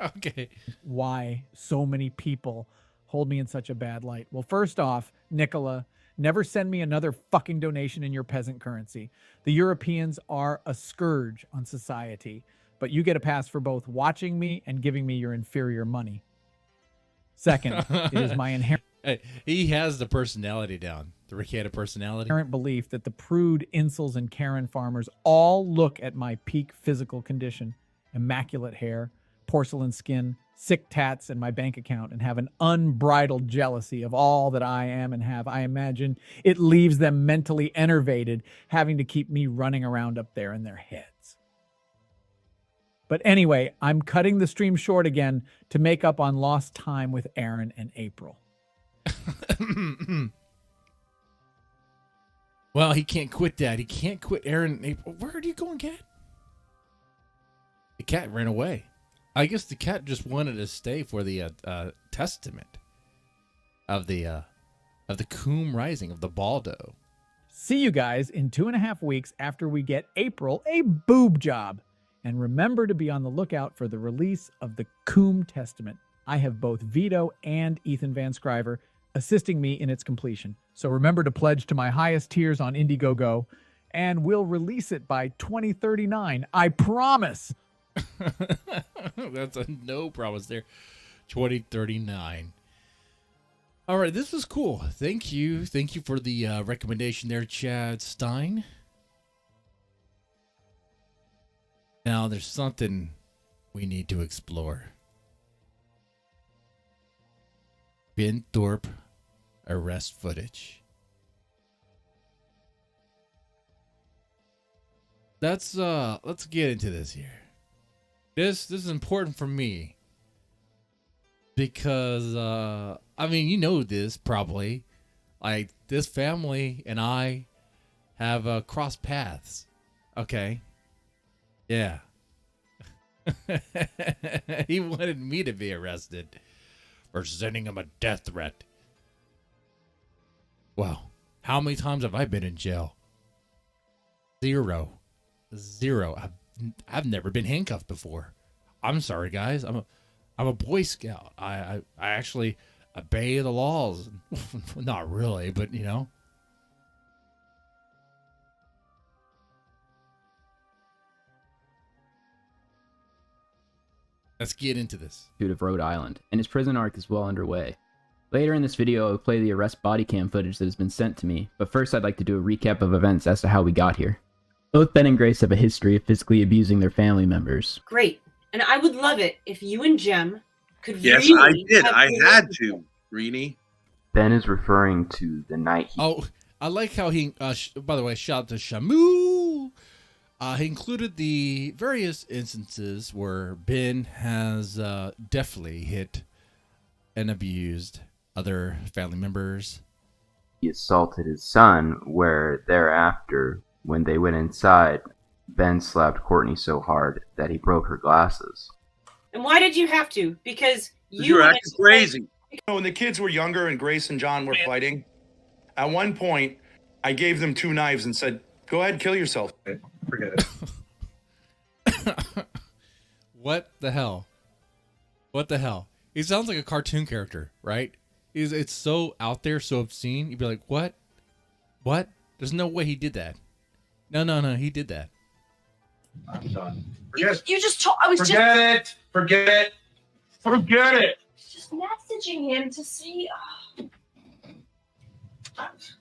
Speaker 5: why so many people hold me in such a bad light. Well, first off, Nicola, never send me another fucking donation in your peasant currency. The Europeans are a scourge on society, but you get a pass for both watching me and giving me your inferior money. Second, it is my inherent...
Speaker 1: Hey, he has the personality down. The Rekieta personality.
Speaker 5: Inherent belief that the prude, incels, and Karen farmers all look at my peak physical condition, immaculate hair, porcelain skin, sick tats, and my bank account and have an unbridled jealousy of all that I am and have. I imagine it leaves them mentally enervated, having to keep me running around up there in their heads. But anyway, I'm cutting the stream short again to make up on lost time with Aaron and April.
Speaker 1: Well, he can't quit that. He can't quit Aaron and April. Where are you going, cat? The cat ran away. I guess the cat just wanted to stay for the testament of the Kum Rising of the Baldo.
Speaker 5: See you guys in 2.5 weeks after we get April a boob job. And remember to be on the lookout for the release of the Kum Testament. I have both Vito and Ethan Van Scriver assisting me in its completion. So remember to pledge to my highest tiers on Indiegogo, and we'll release it by 2039. I promise.
Speaker 1: That's a no promise there. 2039. All right, this was cool. Thank you. Thank you for the recommendation there, Chad Stein. Now, there's something we need to explore. Ben Thorp arrest footage. Let's get into this here. This is important for me because I mean, you know this probably. Like, this family and I have crossed paths. Okay. Yeah. He wanted me to be arrested for sending him a death threat. Well, how many times have I been in jail? Zero. I've never been handcuffed before. I'm sorry, guys. I'm a Boy Scout. I actually obey the laws. Not really, but you know. Let's get into this.
Speaker 6: Of Rhode Island, and his prison arc is well underway. Later in this video, I'll play the arrest body cam footage that has been sent to me, but first I'd like to do a recap of events as to how we got here. Both Ben and Grace have a history of physically abusing their family members.
Speaker 7: Great. And I would love it if you and Jem could
Speaker 8: Yes,
Speaker 7: really
Speaker 8: I did.
Speaker 7: have
Speaker 8: I
Speaker 7: a
Speaker 8: had to, Reenie.
Speaker 6: Ben is referring to the night he...
Speaker 1: Oh, I like how he, by the way, shout out to Shamu. He included the various instances where Ben has definitely hit and abused other family members.
Speaker 6: He assaulted his son, where thereafter, when they went inside, Ben slapped Courtney so hard that he broke her glasses.
Speaker 7: And why did you have to? Because
Speaker 8: You were
Speaker 7: wanted
Speaker 8: acting
Speaker 7: to-
Speaker 8: crazy.
Speaker 9: When the kids were younger and Grace and John were fighting, at one point, I gave them 2 knives and said, go ahead, kill yourself.
Speaker 8: Forget it.
Speaker 1: What the hell? What the hell? He sounds like a cartoon character, right? It's so out there, so obscene. You'd be like, what? What? There's no way he did that. No, he did that.
Speaker 8: I'm done.
Speaker 7: You,
Speaker 8: Forget it.
Speaker 7: you just told. I was
Speaker 8: Forget it. Forget it. Forget it.
Speaker 7: just messaging him to see.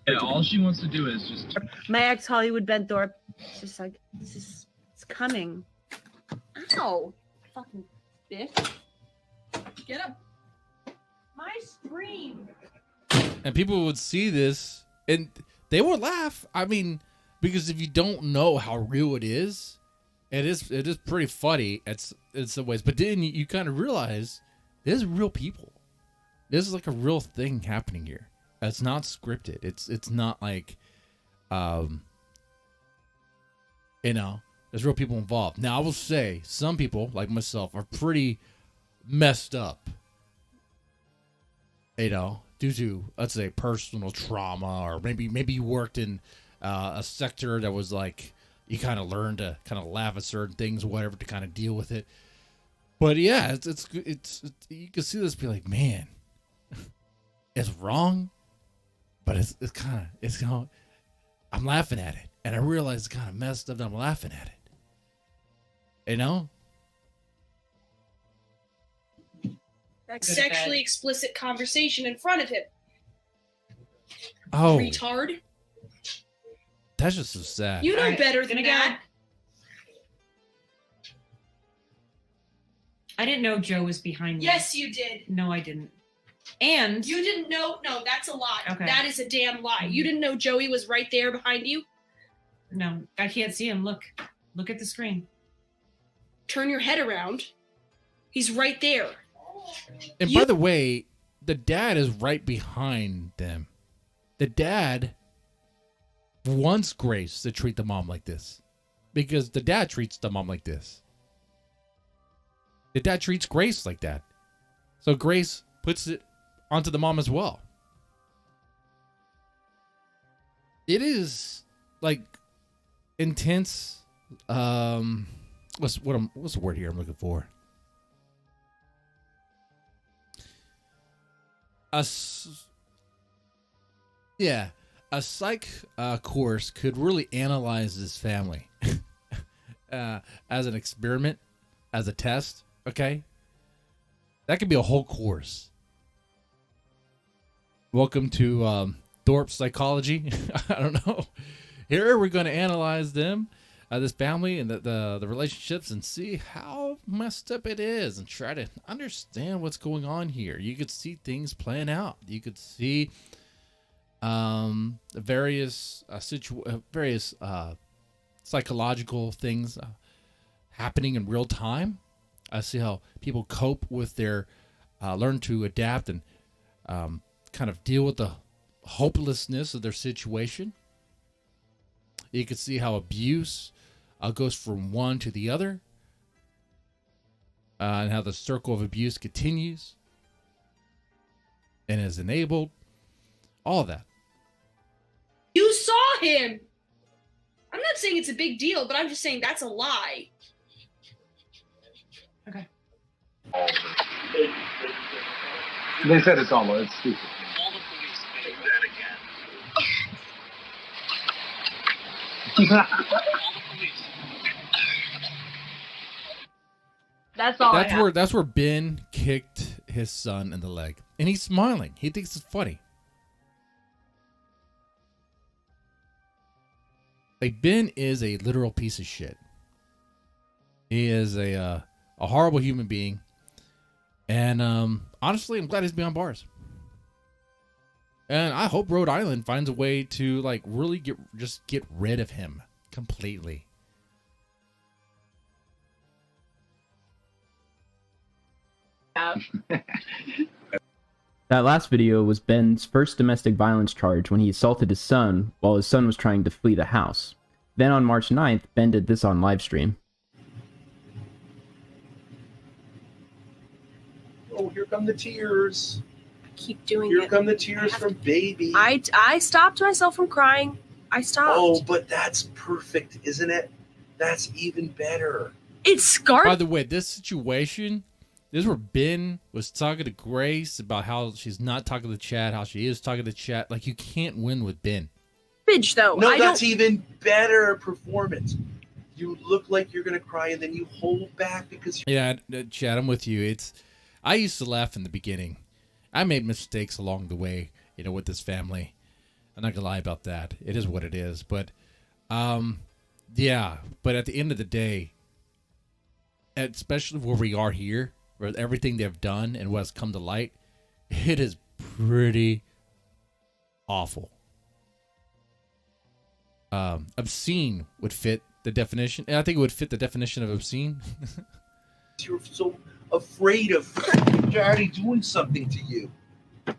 Speaker 10: Yeah, all she wants to do is just.
Speaker 11: My ex Hollywood Ben Thorp. It's just like it's coming.
Speaker 7: Ow! Fucking bitch.
Speaker 11: Get up.
Speaker 7: My stream.
Speaker 1: And people would see this and they would laugh. I mean, because if you don't know how real it is pretty funny in some ways. But then you kind of realize there's real people. This is like a real thing happening here. It's not scripted. It's not like, there's real people involved. Now, I will say some people, like myself, are pretty messed up, due to, let's say, personal trauma, or maybe you worked in a sector that was like, you kind of learn to kind of laugh at certain things, whatever, to kind of deal with it. But yeah, it's you can see this, be like, man, it's wrong, but it's kind of, I'm laughing at it, and I realize it's kind of messed up, and I'm laughing at it.
Speaker 12: Sexually explicit conversation in front of him.
Speaker 1: Oh,
Speaker 12: Retard.
Speaker 1: that's just so sad.
Speaker 12: You know better than that.
Speaker 7: I didn't know Joe was behind me.
Speaker 12: Yes, you did.
Speaker 7: No, I didn't. And
Speaker 12: You didn't know? No, that's a lie.
Speaker 7: Okay.
Speaker 12: That is a damn lie. You didn't know Joey was right there behind you?
Speaker 7: no, I can't see him. Look at the screen.
Speaker 12: Turn your head around. He's right there.
Speaker 1: And by the way, the dad is right behind them. The dad wants Grace to treat the mom like this because the dad treats the mom like this. The dad treats Grace like that. So Grace puts it onto the mom as well. It is like intense. What's the word here I'm looking for? A psych course could really analyze this family as an experiment, as a test. Okay, that could be a whole course. Welcome to Thorp psychology. I don't know. Here we're going to analyze them, this family, and the relationships, and see how messed up it is, and try to understand what's going on here. You could see things playing out. You could see various psychological things happening in real time. I see how people cope with their learn to adapt and kind of deal with the hopelessness of their situation. You can see how abuse goes from one to the other, and how the circle of abuse continues and is enabled. All of that.
Speaker 12: You saw him. I'm not saying it's a big deal, but I'm just saying that's a lie.
Speaker 7: Okay.
Speaker 8: They said it's all it's stupid.
Speaker 10: All the police do that again. All the police.
Speaker 11: That's all.
Speaker 1: That's where Ben kicked his son in the leg, and he's smiling. He thinks it's funny. Like, Ben is a literal piece of shit. He is a horrible human being, and honestly, I'm glad he's beyond bars. And I hope Rhode Island finds a way to like really get rid of him completely.
Speaker 6: That last video was Ben's first domestic violence charge when he assaulted his son while his son was trying to flee the house. Then on March 9th, Ben did this on livestream.
Speaker 8: Oh, here come the tears.
Speaker 11: Keep doing
Speaker 8: Here
Speaker 11: it.
Speaker 8: come the tears from baby.
Speaker 11: I stopped myself from crying. I stopped.
Speaker 8: Oh, but that's perfect, isn't it? That's even better.
Speaker 11: It's scarred.
Speaker 1: By the way, this situation, this is where Ben was talking to Grace about how she's not talking to Chad, how she is talking to Chad. Like, you can't win with Ben.
Speaker 11: Though.
Speaker 8: No, that's even better performance. You look like you're gonna cry, and then you hold back because
Speaker 1: Yeah, Chad, I'm with you. I used to laugh in the beginning. I made mistakes along the way, with this family. I'm not gonna lie about that. It is what it is. But, yeah. But at the end of the day, especially where we are here, where everything they've done and what's come to light, it is pretty awful. Obscene would fit the definition. And I think it would fit the definition of obscene.
Speaker 8: you're so afraid of daddy doing something to you,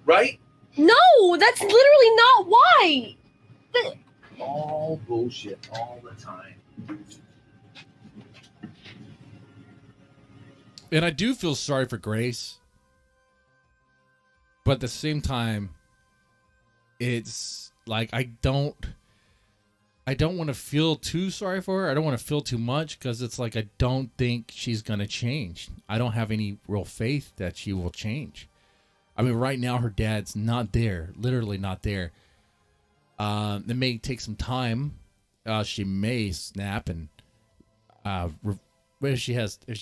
Speaker 8: right?
Speaker 11: No, that's literally not why.
Speaker 8: All bullshit all the time.
Speaker 1: And I do feel sorry for Grace. But at the same time, it's like I don't want to feel too sorry for her. I don't want to feel too much because it's like I don't think she's going to change. I don't have any real faith that she will change. I mean, right now her dad's not there, literally not there. It may take some time. She may snap and if she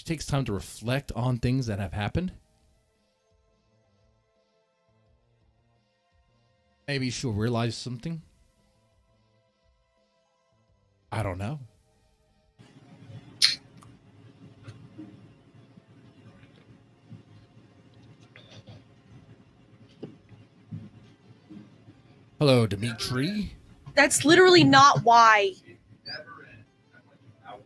Speaker 1: takes time to reflect on things that have happened, maybe she'll realize something. I don't know. Hello, Dimitri.
Speaker 12: That's literally not why. I'm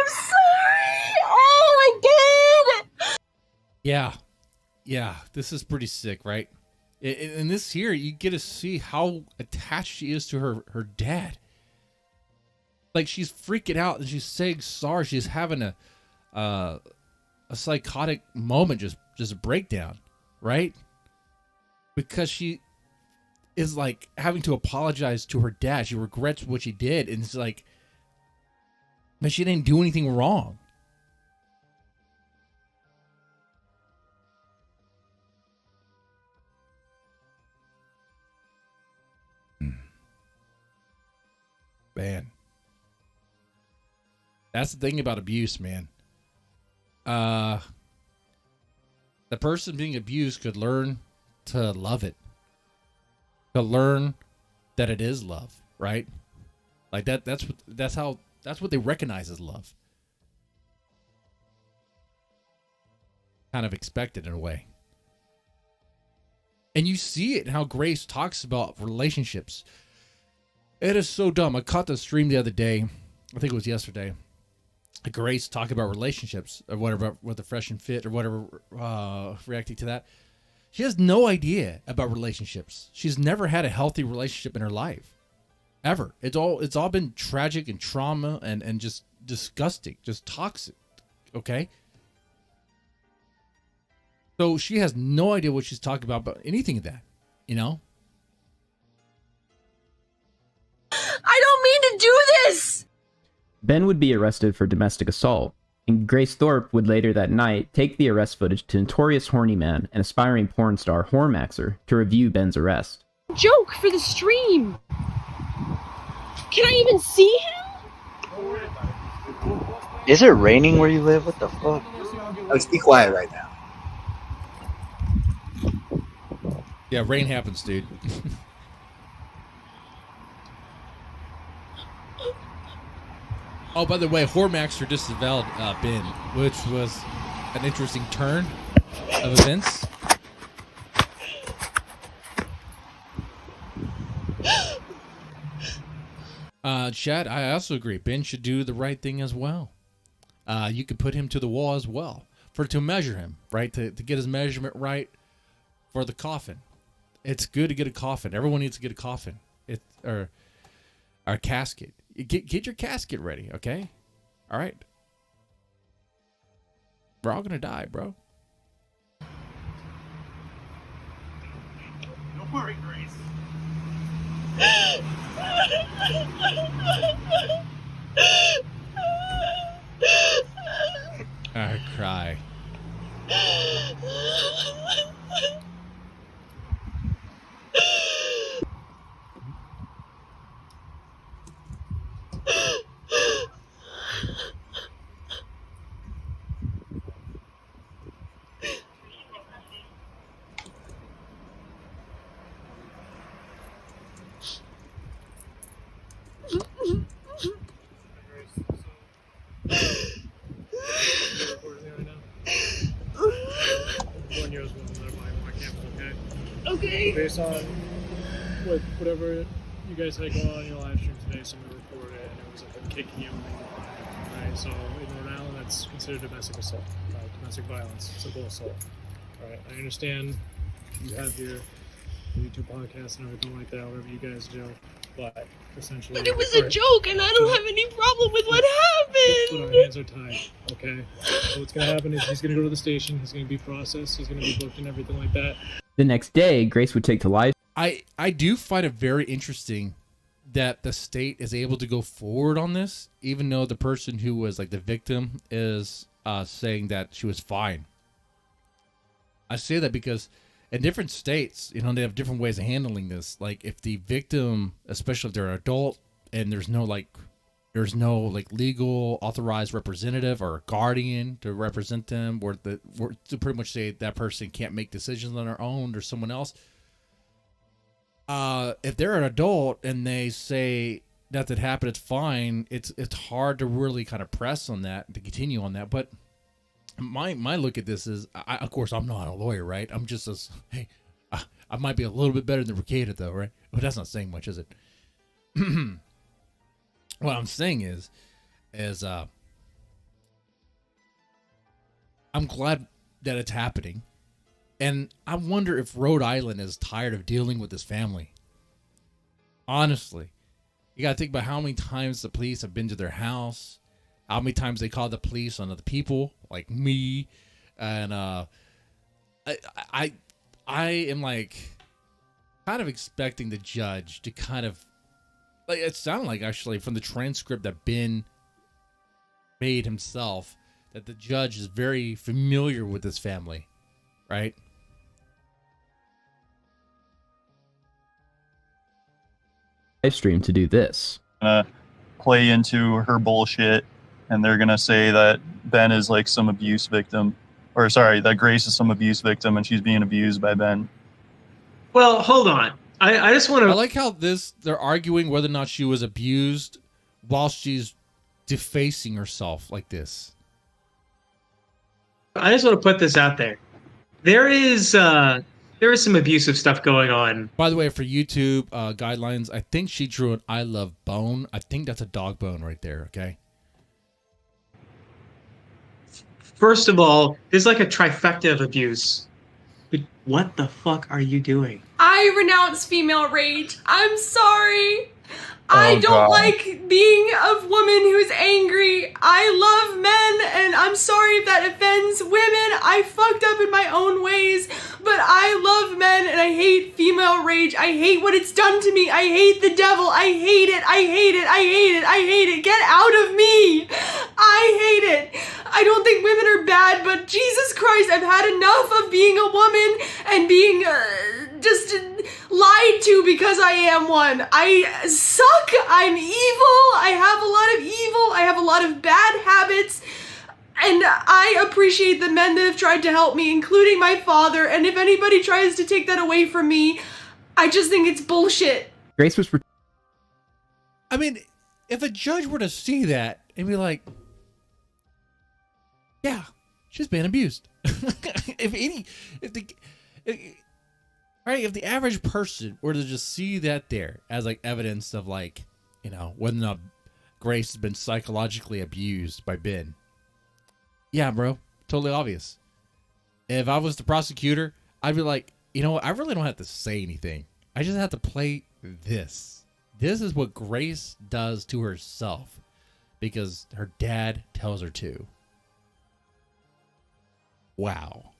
Speaker 12: sorry. Oh my god.
Speaker 1: Yeah, this is pretty sick, right? In this here, you get to see how attached she is to her dad. Like, she's freaking out and she's saying sorry. She's having a psychotic moment, just a breakdown, right? Because she is like having to apologize to her dad. She regrets what she did, and it's like, man, she didn't do anything wrong. Man, that's the thing about abuse, man. The person being abused could learn to love it, to learn that it is love, right? Like that's what they recognize as love. Kind of expected in a way. And you see it in how Grace talks about relationships. It is so dumb. I caught the stream the other day. I think it was yesterday. Grace talking about relationships or whatever, with the Fresh and Fit or whatever, reacting to that. She has no idea about relationships. She's never had a healthy relationship in her life, ever. It's all been tragic and trauma and just disgusting, just toxic. Okay. So she has no idea what she's talking about anything of that, you know.
Speaker 12: I don't mean to do this.
Speaker 6: Ben would be arrested for domestic assault, and Grace Thorp would later that night take the arrest footage to notorious horny man and aspiring porn star Hormaxer to review Ben's arrest.
Speaker 12: Joke for the stream. Can I even see him?
Speaker 13: Is it raining where you live? What the fuck?
Speaker 14: Let's be quiet right now.
Speaker 1: Yeah, rain happens, dude. Oh, by the way, Hormaxer disavowed Ben, which was an interesting turn of events. Chad, I also agree. Ben should do the right thing as well. You could put him to the wall as well to measure him, right? To get his measurement right for the coffin. It's good to get a coffin. Everyone needs to get a coffin. Or a casket. Get your casket ready, okay? All right. We're all gonna die, bro.
Speaker 10: Don't worry, Grace.
Speaker 1: I cry.
Speaker 12: Okay.
Speaker 15: Based on whatever you guys had going on in your live stream today, somebody reported it, and it was like a kicking you. Right, so in Rhode Island, that's considered domestic assault, domestic violence, simple assault. All right, I understand you have your YouTube podcast and everything like that, whatever you guys do, but essentially.
Speaker 12: But it was a joke, and I don't have any problem with what happened.
Speaker 15: Our hands are tied, okay? So what's gonna happen is he's gonna go to the station, he's gonna be processed, he's gonna be booked and everything like that.
Speaker 6: The next day, Grace would take to live.
Speaker 1: I do find it very interesting that the state is able to go forward on this, even though the person who was like the victim is saying that she was fine. I say that because in different states, you know, they have different ways of handling this. Like if the victim, especially if they're an adult and there's no legal authorized representative or guardian to represent them, or to pretty much say that person can't make decisions on their own or someone else. If they're an adult and they say that happened. It's fine. It's hard to really kind of press on that, to continue on that. But my look at this is, of course, I'm not a lawyer, right? I'm just I might be a little bit better than Rekieta, though, right? But that's not saying much, is it? What I'm saying is I'm glad that it's happening, and I wonder if Rhode Island is tired of dealing with this family. Honestly, you gotta think about how many times the police have been to their house, how many times they call the police on other people like me, and I am like kind of expecting the judge to kind of, like, it sounded like actually from the transcript that Ben made himself, that the judge is very familiar with this family, right?
Speaker 6: Live stream to do this.
Speaker 16: Play into her bullshit, and they're gonna say that Ben is like some abuse victim, or sorry, that Grace is some abuse victim and she's being abused by Ben.
Speaker 17: Well, hold on. I just want to.
Speaker 1: I like how they're arguing whether or not she was abused while she's defacing herself like this.
Speaker 17: I just want to put this out there. There is some abusive stuff going on.
Speaker 1: By the way, for YouTube guidelines, I think she drew an I love bone. I think that's a dog bone right there, okay?
Speaker 17: First of all, there's like a trifecta of abuse. But what the fuck are you doing?
Speaker 12: I renounce female rage. I'm sorry. I don't like being a woman who's angry. I love men, and I'm sorry if that offends women. I fucked up in my own ways, but I love men, and I hate female rage. I hate what it's done to me. I hate the devil. I hate it. I hate it. I hate it. I hate it. Get out of me. I hate it. I don't think women are bad, but Jesus Christ, I've had enough of being a woman and being just lied to because I am one. I suck. I'm evil. I have a lot of evil. I have a lot of bad habits. And I appreciate the men that have tried to help me, including my father. And if anybody tries to take that away from me, I just think it's bullshit.
Speaker 6: Grace was...
Speaker 1: I mean, if a judge were to see that and be like, yeah, she's been abused. if the average person were to just see that there as like evidence of like, you know, whether or not Grace has been psychologically abused by Ben. Yeah, bro, totally obvious. If I was the prosecutor, I'd be like, you know what? I really don't have to say anything. I just have to play this. This is what Grace does to herself because her dad tells her to. Wow.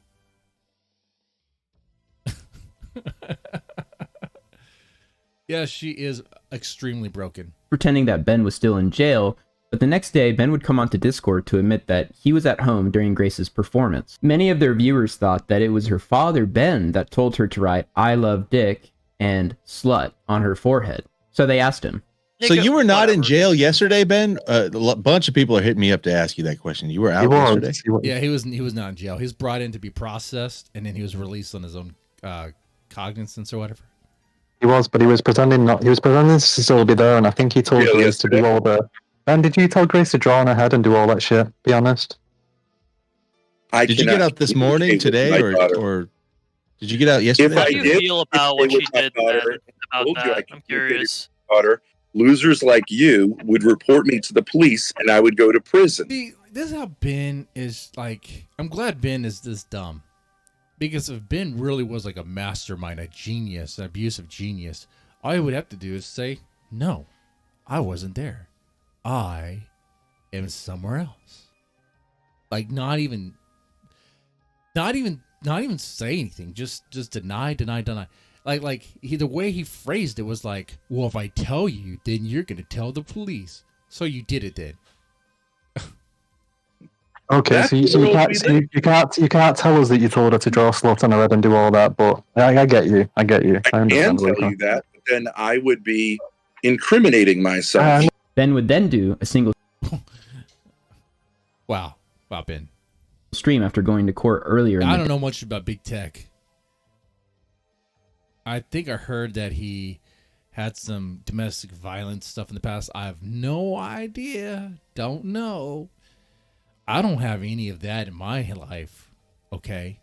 Speaker 1: Yeah, she is extremely broken.
Speaker 6: Pretending that Ben was still in jail, but the next day Ben would come onto Discord to admit that he was at home during Grace's performance. Many of their viewers thought that it was her father Ben that told her to write "I love Dick" and "slut" on her forehead. So they asked him.
Speaker 18: So you were not in jail yesterday, Ben? A bunch of people are hitting me up to ask you that question. You were out yesterday?
Speaker 1: Yeah, he was not in jail. He was brought in to be processed, and then he was released on his own cognizance or whatever.
Speaker 19: He was, but he was pretending to still be there, and I think he told Grace to do all the... Ben, did you tell Grace to draw on her head and do all that shit? Be honest.
Speaker 18: Did you get out this morning, today, or did you get out yesterday?
Speaker 10: How do you feel about what she did, Ben, about that? I'm curious.
Speaker 20: Losers like you would report me to the police, and I would go to prison.
Speaker 1: See, this is how Ben is like... I'm glad Ben is this dumb. Because if Ben really was like a mastermind, a genius, an abusive genius, all he would have to do is say, no, I wasn't there. I am somewhere else. Like not even say anything. Just deny. Like the way he phrased it was like, well, if I tell you, then you're gonna tell the police. So you did it then.
Speaker 19: Okay, so you can't tell us that you told her to draw a slut on her head and do all that, but I get you. I
Speaker 20: can tell you that, but then I would be incriminating myself.
Speaker 6: Ben would then do a single
Speaker 1: Wow, Ben.
Speaker 6: Stream after going to court earlier.
Speaker 1: I don't know much about big tech. I think I heard that he had some domestic violence stuff in the past. I have no idea. Don't know. I don't have any of that in my life. Okay.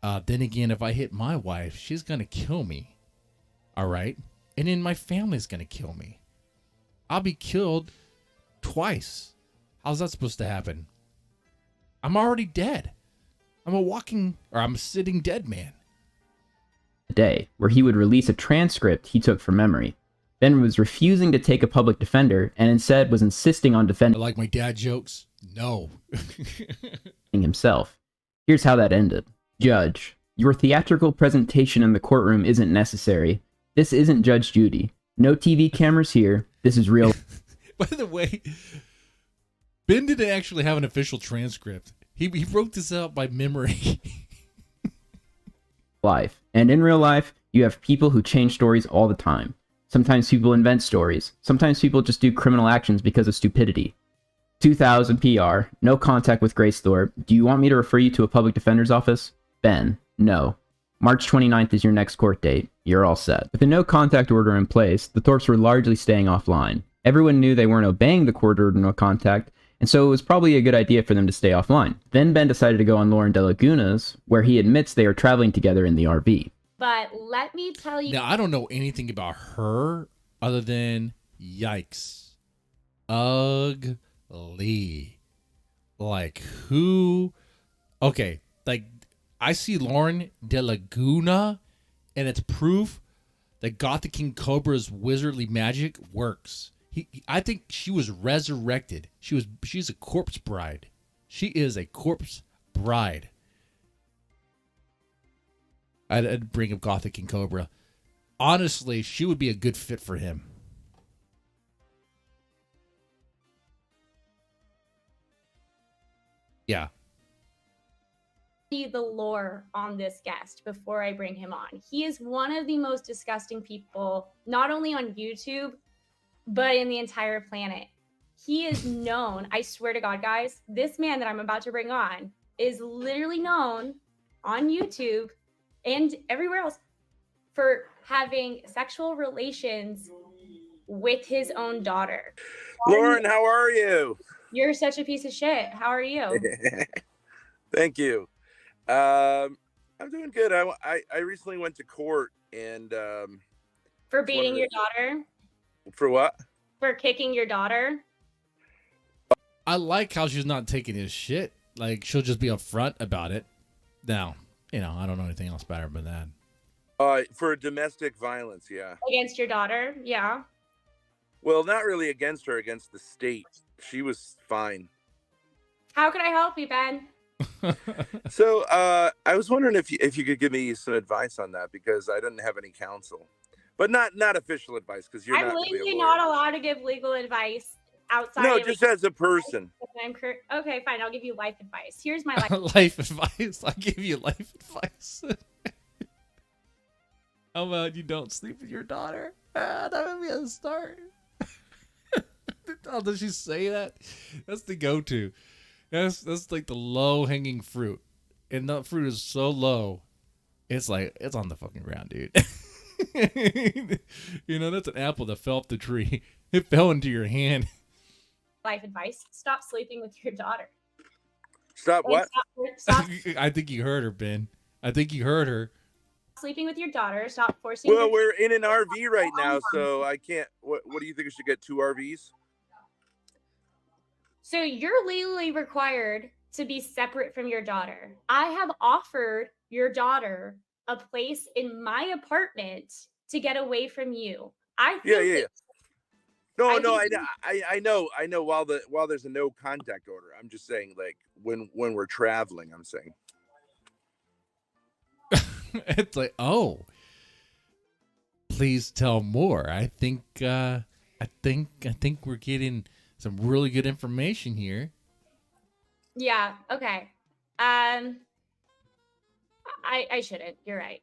Speaker 1: Then again, if I hit my wife, she's going to kill me. All right. And then my family's going to kill me. I'll be killed twice. How's that supposed to happen? I'm already dead. I'm a sitting dead man.
Speaker 6: Day where he would release a transcript he took from memory, then was refusing to take a public defender and instead was insisting on defending
Speaker 1: Like my dad jokes? No.
Speaker 6: himself. Here's how that ended. Judge, your theatrical presentation in the courtroom isn't necessary. This isn't Judge Judy. No TV cameras here. This is real.
Speaker 1: By the way, Ben didn't actually have an official transcript. He wrote this out by memory.
Speaker 6: Life. And in real life, you have people who change stories all the time. Sometimes people invent stories. Sometimes people just do criminal actions because of stupidity. 2000 PR, no contact with Grace Thorp. Do you want me to refer you to a public defender's office? Ben, no. March 29th is your next court date. You're all set. With a no contact order in place, the Thorps were largely staying offline. Everyone knew they weren't obeying the court order no contact, and so it was probably a good idea for them to stay offline. Then Ben decided to go on Lauren De Laguna's, where he admits they are traveling together in the RV.
Speaker 21: But let me tell you.
Speaker 1: Now, I don't know anything about her other than yikes. Ugly. Like, who? Okay, like, I see Lauren De Laguna, and it's proof that Gothic King Cobra's wizardly magic works. I think she was resurrected. She's a corpse bride. She is a corpse bride. I'd bring up Gothic King Cobra. Honestly, she would be a good fit for him. Yeah.
Speaker 21: You the lore on this guest before I bring him on. He is one of the most disgusting people, not only on YouTube, but in the entire planet. He is known, I swear to God, guys, this man that I'm about to bring on is literally known on YouTube and everywhere else for having sexual relations with his own daughter.
Speaker 22: Lauren, how are you?
Speaker 21: You're such a piece of shit. How are you?
Speaker 22: Thank you. I'm doing good. I recently went to court and
Speaker 21: for beating your daughter?
Speaker 22: For what?
Speaker 21: For kicking your daughter?
Speaker 1: I like how she's not taking his shit. Like, she'll just be upfront about it. Now, I don't know anything else about her but that.
Speaker 22: For domestic violence, yeah.
Speaker 21: Against your daughter? Yeah.
Speaker 22: Well, not really against her, against the state. She was fine.
Speaker 21: How can I help you, Ben?
Speaker 22: So, I was wondering if you could give me some advice on that, because I didn't have any counsel. But not official advice, because you're
Speaker 21: I'm
Speaker 22: not really
Speaker 21: legally
Speaker 22: a lawyer.
Speaker 21: not allowed to give legal advice outside.
Speaker 22: No,
Speaker 21: of
Speaker 22: just as a person.
Speaker 21: Okay, fine. I'll give you life advice. Here's my life.
Speaker 1: Life advice. I'll give you life advice. How about you don't sleep with your daughter? That would be a start. Oh, does she say that? That's the go-to. That's like the low-hanging fruit. And that fruit is so low, it's like, it's on the fucking ground, dude. That's an apple that fell off the tree. It fell into your hand.
Speaker 21: Life advice. Stop sleeping with your daughter.
Speaker 22: Stop what?
Speaker 21: Stop
Speaker 1: I think you heard her, Ben. I think you heard her.
Speaker 21: sleeping with your daughter. Stop forcing.
Speaker 22: Well, we're in an RV right now, so I can't. What do you think? I should get 2 RVs?
Speaker 21: So you're legally required to be separate from your daughter. I have offered your daughter a place in my apartment to get away from you. I think
Speaker 22: Yeah. No, I know. While there's a no contact order, I'm just saying, like when we're traveling, I'm saying.
Speaker 1: It's like, oh, please tell more. I think we're getting some really good information here.
Speaker 21: Yeah. Okay. I shouldn't. You're right.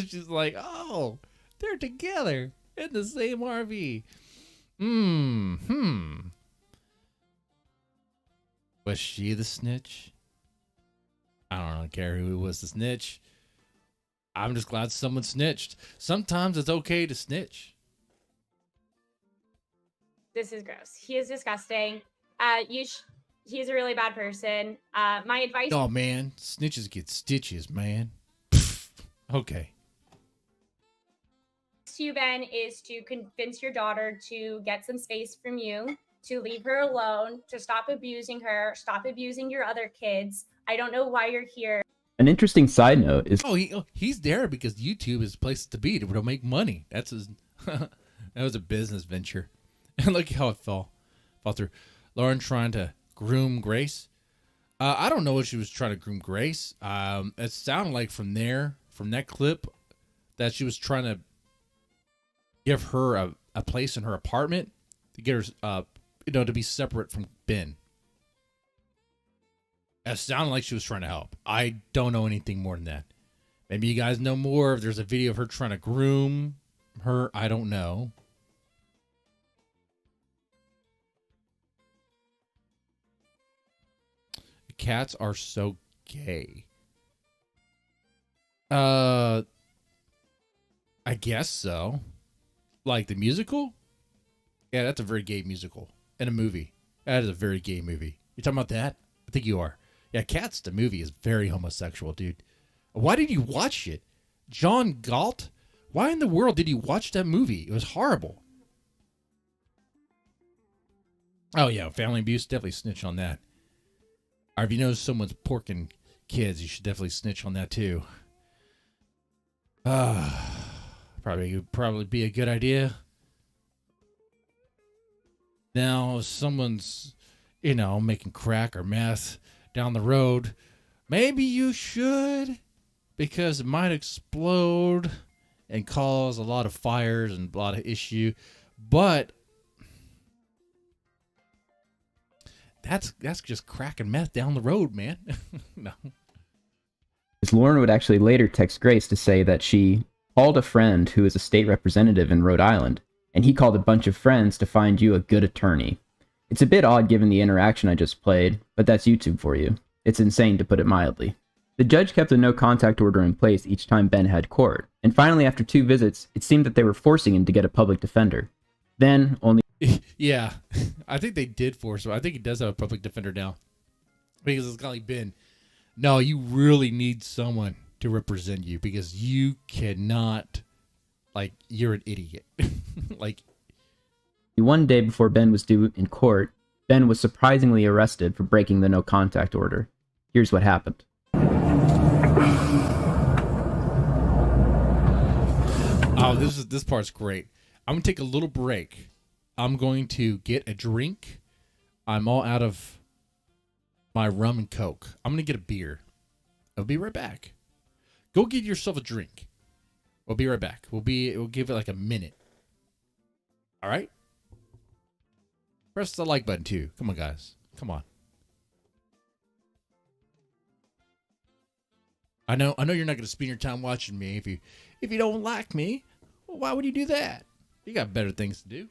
Speaker 1: She's like, oh, they're together in the same RV. Was she the snitch? I don't care who was the snitch. I'm just glad someone snitched. Sometimes it's okay to snitch.
Speaker 21: This is gross. He is disgusting. He's a really bad person. My advice.
Speaker 1: Oh man, snitches get stitches, man. Okay.
Speaker 21: To you, Ben, is to convince your daughter to get some space from you, to leave her alone, to stop abusing her, stop abusing your other kids. I don't know why you're here.
Speaker 6: An interesting side note is
Speaker 1: he's there because YouTube is a place to be to make money. That's his. That was a business venture, and look how it fall through. Lauren trying to groom Grace. I don't know what she was trying to groom Grace. It sounded like from that clip, that she was trying to give her a place in her apartment to get her, to be separate from Ben. It sounded like she was trying to help. I don't know anything more than that. Maybe you guys know more. If there's a video of her trying to groom her, I don't know. Cats are so gay. I guess so. Like the musical? Yeah, that's a very gay musical. And a movie. That is a very gay movie. You talking about that? I think you are. Yeah, Cats, the movie, is very homosexual, dude. Why did you watch it? John Galt? Why in the world did you watch that movie? It was horrible. Oh, yeah, family abuse, definitely snitch on that. Or if you know someone's porking kids, you should definitely snitch on that, too. Probably be a good idea. Now, if someone's, making crack or meth down the road, maybe you should, because it might explode and cause a lot of fires and a lot of issue. But that's just crack and meth down the road, man. No.
Speaker 6: Lauren would actually later text Grace to say that she called a friend who is a state representative in Rhode Island, and he called a bunch of friends to find you a good attorney. It's a bit odd given the interaction I just played, but that's YouTube for you. It's insane, to put it mildly. The judge kept a no contact order in place each time Ben had court, and finally after 2 visits, it seemed that they were forcing him to get a public defender. Then only...
Speaker 1: Yeah, I think they did force him. I think he does have a public defender now. Because it's got like Ben. No, you really need someone to represent you because you cannot, you're an idiot.
Speaker 6: One day before Ben was due in court, Ben was surprisingly arrested for breaking the no contact order. Here's what happened.
Speaker 1: Oh, this part's great. I'm gonna take a little break. I'm going to get a drink. I'm all out of my rum and Coke. I'm gonna get a beer. I'll be right back. Go get yourself a drink. We'll be right back. We'll give it like a minute. All right? Press the like button too. Come on, guys. Come on. I know you're not gonna spend your time watching me if you don't like me. Well, why would you do that? You got better things to do.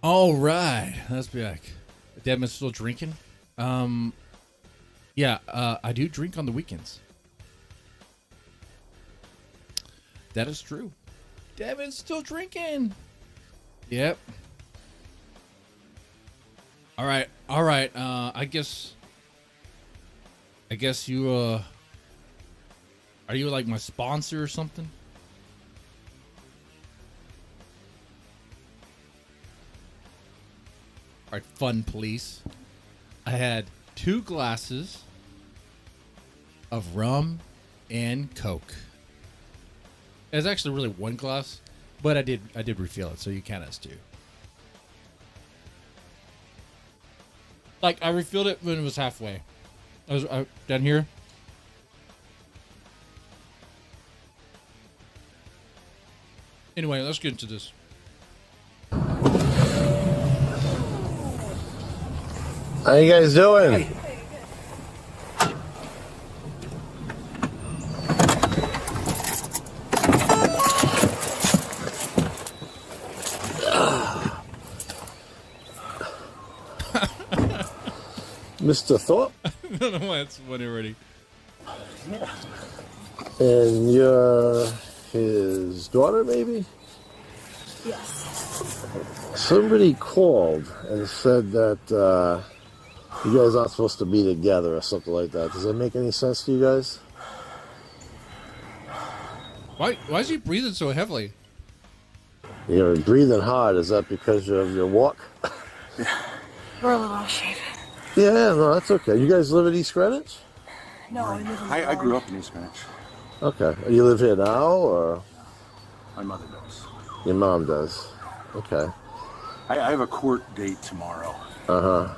Speaker 1: All right, let's be back. Devin's still drinking. Yeah, I do drink on the weekends. That is true. Devin's still drinking. Yep. All right. I guess you are you like my sponsor or something? All right, fun police. I had 2 glasses of rum and Coke. It was actually really 1 glass, but I did refill it, so you can't as 2. Like I refilled it when it was halfway. I was down here. Anyway, let's get into this.
Speaker 2: How you guys doing? Mr. Thorp?
Speaker 1: I don't know why it's funny already.
Speaker 2: And you're his daughter, maybe?
Speaker 3: Yes.
Speaker 2: Somebody called and said that you guys aren't supposed to be together or something like that. Does that make any sense to you guys?
Speaker 1: Why is he breathing so heavily?
Speaker 2: You're breathing hard. Is that because of your walk?
Speaker 3: We're a little off shape.
Speaker 2: Yeah, no, that's okay. You guys live in East Greenwich?
Speaker 3: No, I live in
Speaker 23: I grew up in East Greenwich.
Speaker 2: Okay. You live here now, or?
Speaker 23: My mother does.
Speaker 2: Your mom does. Okay.
Speaker 23: I have a court date tomorrow.
Speaker 2: Uh-huh.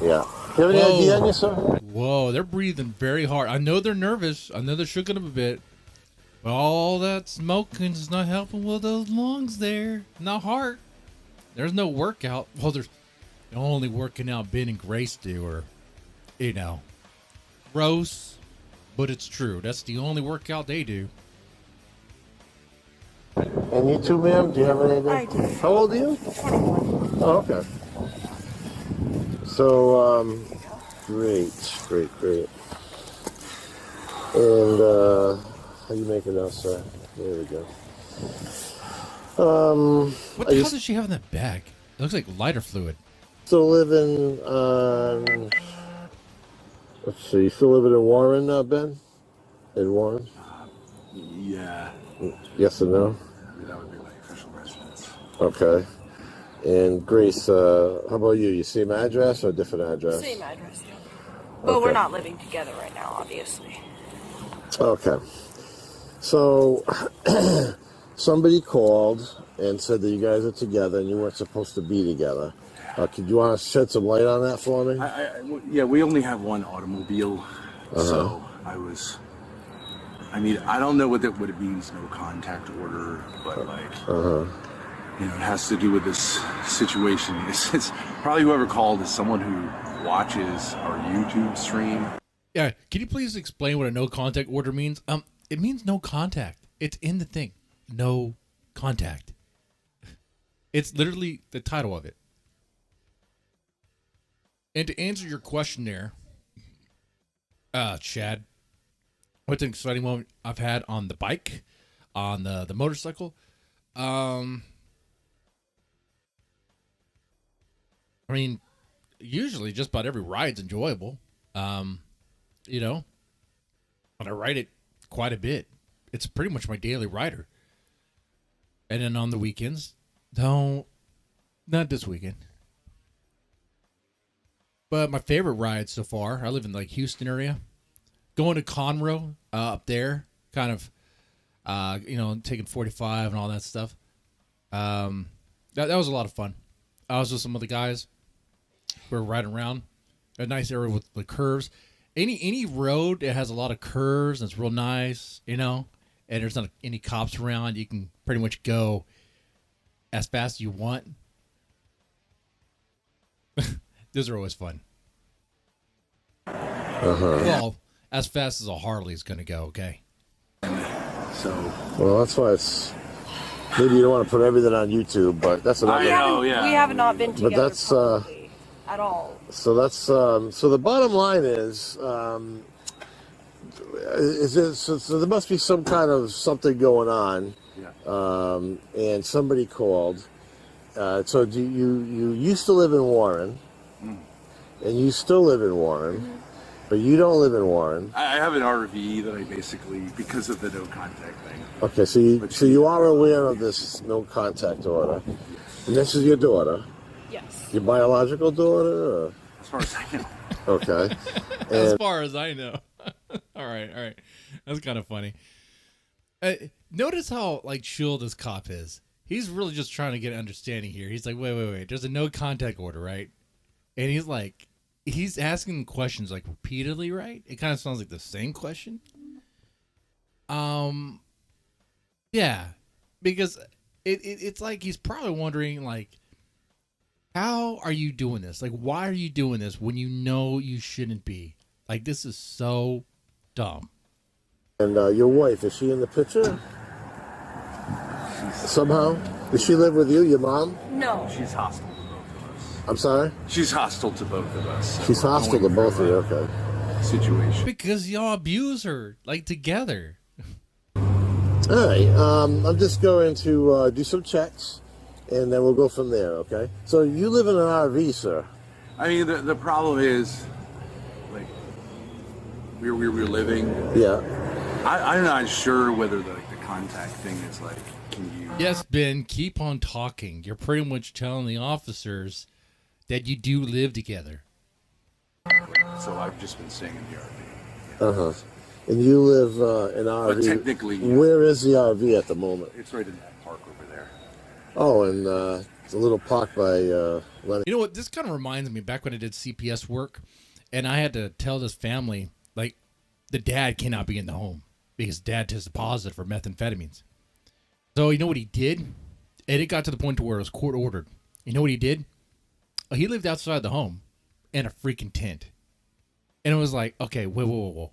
Speaker 2: Yeah. Do you have any idea on you, sir?
Speaker 1: Whoa, they're breathing very hard. I know they're nervous. I know they're shaking up a bit. But all that smoking is not helping with those lungs there. Not heart. There's no workout. Well, there's the only working out Ben and Grace do, or, you know, gross, but it's true. That's the only workout they do.
Speaker 2: And you too, ma'am? Do you have any idea?
Speaker 3: I do.
Speaker 2: How old are you?
Speaker 3: 21.
Speaker 2: Oh, okay. So, great. And, how you making now, sir? There we go.
Speaker 1: What the hell does she have in that bag? It looks like lighter fluid.
Speaker 2: Still living on, let's see, you still living in Warren, Ben? In Warren?
Speaker 23: Yeah.
Speaker 2: Yes or no?
Speaker 23: I mean, that would be my official residence.
Speaker 2: Okay. And Grace, how about you? You same address or different address?
Speaker 3: Same address. But we're not living together right now, obviously.
Speaker 2: Okay. So, somebody called and said that you guys are together and you weren't supposed to be together. Could you want to shed some light on that for me?
Speaker 23: Yeah, we only have one automobile, so I mean, I don't know what it means, no contact order, but like, you know, it has to do with this situation. It's probably whoever called is someone who watches our YouTube stream.
Speaker 1: Yeah, can you please explain what a no contact order means? It means no contact. It's in the thing. No contact. It's literally the title of it. And to answer your question there, Chad, what's an exciting moment I've had on the bike, on the motorcycle? I mean, usually just about every ride's enjoyable. You know, but I ride it quite a bit. It's pretty much my daily rider. And then on the weekends, not this weekend. But my favorite ride so far, I live in like Houston area. Going to Conroe up there, kind of, you know, taking 45 and all that stuff. That was a lot of fun. I was with some other guys. We were riding around a nice area with the curves. Any road that has a lot of curves and it's real nice, you know, and there's not any cops around, you can pretty much go as fast as you want. Those are always fun. Well, as fast as a Harley's going to go, okay?
Speaker 2: Well, that's why it's maybe you don't want to put everything on YouTube, but that's another.
Speaker 3: We have not been together
Speaker 2: But that's
Speaker 3: at all.
Speaker 2: so that's so the bottom line is it, so there must be some kind of something going on, and somebody called. So you used to live in Warren, and you still live in Warren, but you don't live in Warren.
Speaker 23: I have an RV that I basically, because of the no contact thing.
Speaker 2: Okay, so you are aware of this no contact order, and this is your daughter.
Speaker 3: Yes.
Speaker 2: Your biological daughter, or?
Speaker 23: As far as I know.
Speaker 2: Okay.
Speaker 1: As
Speaker 2: And-
Speaker 1: far as I know. All right. That's kind of funny. Notice how like chill this cop is. He's really just trying to get an understanding here. He's like, wait. There's a no contact order, right? And he's asking questions like repeatedly, right? It kind of sounds like the same question. Yeah, because it's like he's probably wondering like, how are you doing this? Like, why are you doing this when you know you shouldn't be? Like, this is so dumb.
Speaker 2: And your wife, is she in the picture? Somehow? Does she live with you, your mom?
Speaker 3: No.
Speaker 23: She's hostile to both of us.
Speaker 2: I'm sorry?
Speaker 23: She's hostile to both of us. So
Speaker 2: She's
Speaker 23: we're
Speaker 2: hostile to
Speaker 23: going
Speaker 2: both of
Speaker 23: through
Speaker 2: you,
Speaker 23: a
Speaker 2: okay.
Speaker 23: Situation.
Speaker 1: Because y'all abuse her, like, together.
Speaker 2: All right, I'm just going to do some checks, and then we'll go from there, okay? So you live in an RV, sir?
Speaker 23: I mean, the problem is, like, where we were living.
Speaker 2: Yeah.
Speaker 23: I'm not sure whether the contact thing is like, can you?
Speaker 1: Yes, Ben, keep on talking. You're pretty much telling the officers that you do live together.
Speaker 23: So I've just been staying in the RV.
Speaker 2: Uh-huh. And you live in RV.
Speaker 23: But technically,
Speaker 2: where is the RV at the moment?
Speaker 23: It's right in that park over there.
Speaker 2: Oh, and it's a little park by Lenny.
Speaker 1: You know what? This kind of reminds me back when I did CPS work, and I had to tell this family, like, the dad cannot be in the home because dad tested positive for methamphetamines. So you know what he did? And it got to the point to where it was court ordered. You know what he did? He lived outside the home in a freaking tent. And it was like, okay, whoa.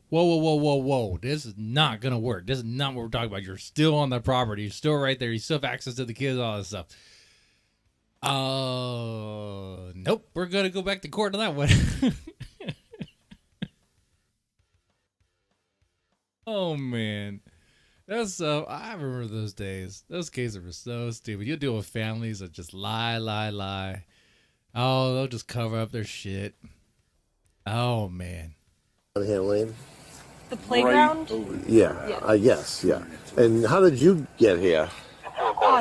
Speaker 1: This is not going to work. This is not what we're talking about. You're still on the property. You're still right there. You still have access to the kids, all this stuff. Nope. We're going to go back to court on that one. Oh, man. That's so, I remember those days. Those cases were so stupid. You deal with families that just lie. Oh, they'll just cover up their shit. Oh, man.
Speaker 2: Lane?
Speaker 3: The playground?
Speaker 2: Yeah, I guess, yeah. And how did you get here?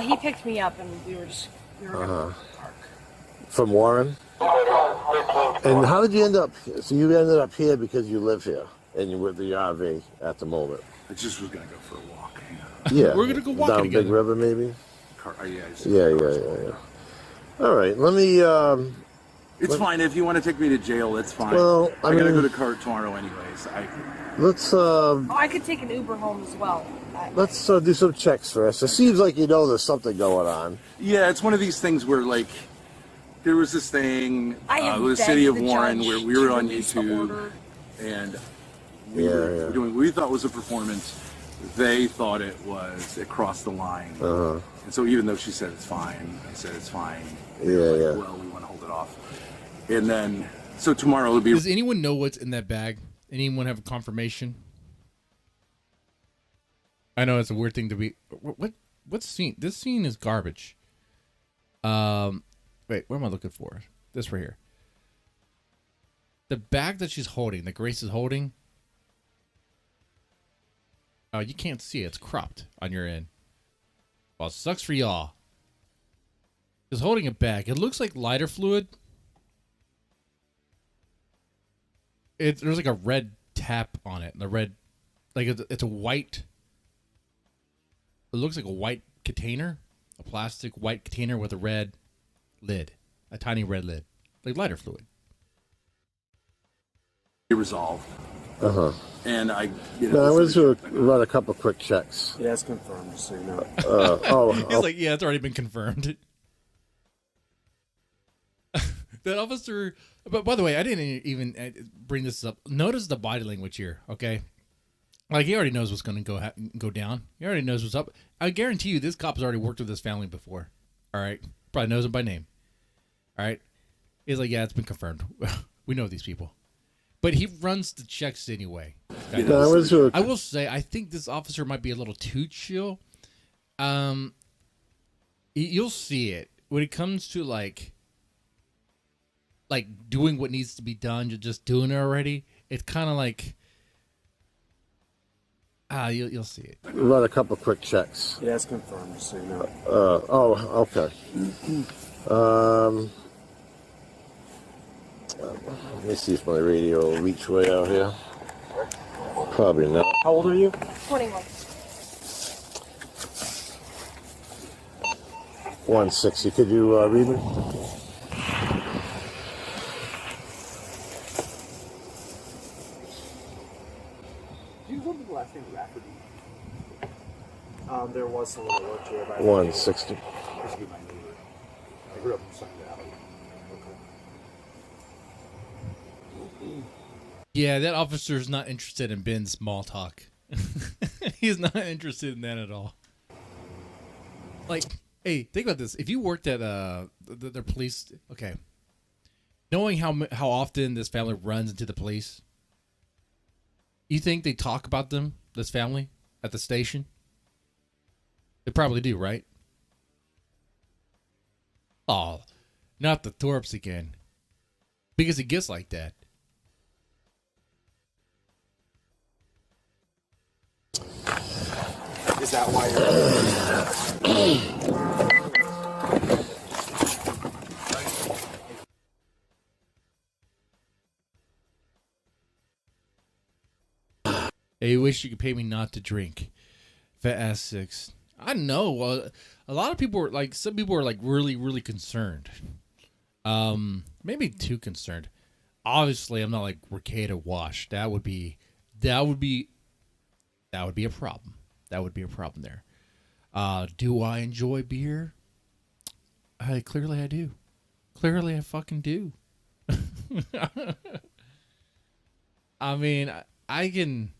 Speaker 3: He picked me up and we were
Speaker 2: Uh-huh. From Warren? And how did you end up, so you ended up here because you live here and you're with the RV at the moment?
Speaker 23: I just was going to go for a walk.
Speaker 2: Yeah.
Speaker 1: We're gonna go walking
Speaker 2: down
Speaker 1: together.
Speaker 2: Big River, maybe?
Speaker 23: Yeah.
Speaker 2: All right, let me...
Speaker 23: It's fine. If you want to take me to jail, it's fine.
Speaker 2: Well, I
Speaker 23: gotta
Speaker 2: mean-
Speaker 23: go to court tomorrow anyways.
Speaker 2: Let's
Speaker 3: I could take an Uber home as well.
Speaker 2: do some checks first. It seems like you know there's something going on.
Speaker 23: Yeah, it's one of these things where, like, there was this thing
Speaker 3: I have
Speaker 23: with the city of
Speaker 3: begged the
Speaker 23: Warren
Speaker 3: judge
Speaker 23: where we were
Speaker 3: to
Speaker 23: on
Speaker 3: release the
Speaker 23: YouTube
Speaker 3: order.
Speaker 23: and we were doing what we thought was a performance. They thought it crossed the line.
Speaker 2: Uh-huh.
Speaker 23: And so even though she said it's fine, I said it's fine.
Speaker 2: Yeah.
Speaker 23: Well, we want to hold it off. And then, so tomorrow it'll be...
Speaker 1: Does anyone know what's in that bag? Anyone have a confirmation? I know it's a weird thing to be... What scene? This scene is garbage. Wait, what am I looking for? This right here. The bag that she's holding, that Grace is holding... Oh, you can't see it. It's cropped on your end. Well, it sucks for y'all. She's holding a bag. It looks like lighter fluid. There's like a red tap on it. The red, like it's a white. It looks like a white container, a plastic white container with a red lid, a tiny red lid, like lighter fluid.
Speaker 23: resolved.
Speaker 2: Uh-huh.
Speaker 23: And I,
Speaker 2: No, I was to run a couple quick checks.
Speaker 23: Yeah, it's confirmed, so you know.
Speaker 1: He's like, yeah, it's already been confirmed. That officer, but by the way, I didn't even bring this up. Notice the body language here, okay? Like, he already knows what's going to go down. He already knows what's up. I guarantee you this cop has already worked with this family before. All right? Probably knows them by name. All right? He's like, yeah, it's been confirmed. We know these people. But he runs the checks anyway. I will say, I think this officer might be a little too chill. You'll see it. When it comes to, like doing what needs to be done, you're just doing it already. It's kind of like... you'll see it.
Speaker 2: Run a couple quick checks.
Speaker 23: Yeah, it's confirmed, just so you know.
Speaker 2: Okay. Let me see if my radio will reach way out here. Probably not.
Speaker 23: How old are you?
Speaker 3: 21.
Speaker 2: 160. Could you read me?
Speaker 23: Do you remember the last name Rafferty? There was someone that worked here.
Speaker 2: 160.
Speaker 23: Used to be my neighbor. I grew up in Sun Valley.
Speaker 1: Yeah, that officer's not interested in Ben's small talk. He's not interested in that at all. Like, hey, think about this. If you worked at their police, okay, knowing how often this family runs into the police, you think they talk about them, this family, at the station? They probably do, right? Oh, not the Thorps again. Because it gets like that.
Speaker 23: Is that why
Speaker 1: Hey, you wish you could pay me not to drink. Fat ass 6. I know. A lot of people are like, some people are like really, really concerned. Maybe too concerned. Obviously, I'm not like Rekieta Wash. That would be a problem. That would be a problem there. Do I enjoy beer? Clearly I do. Clearly I fucking do. I mean, I can...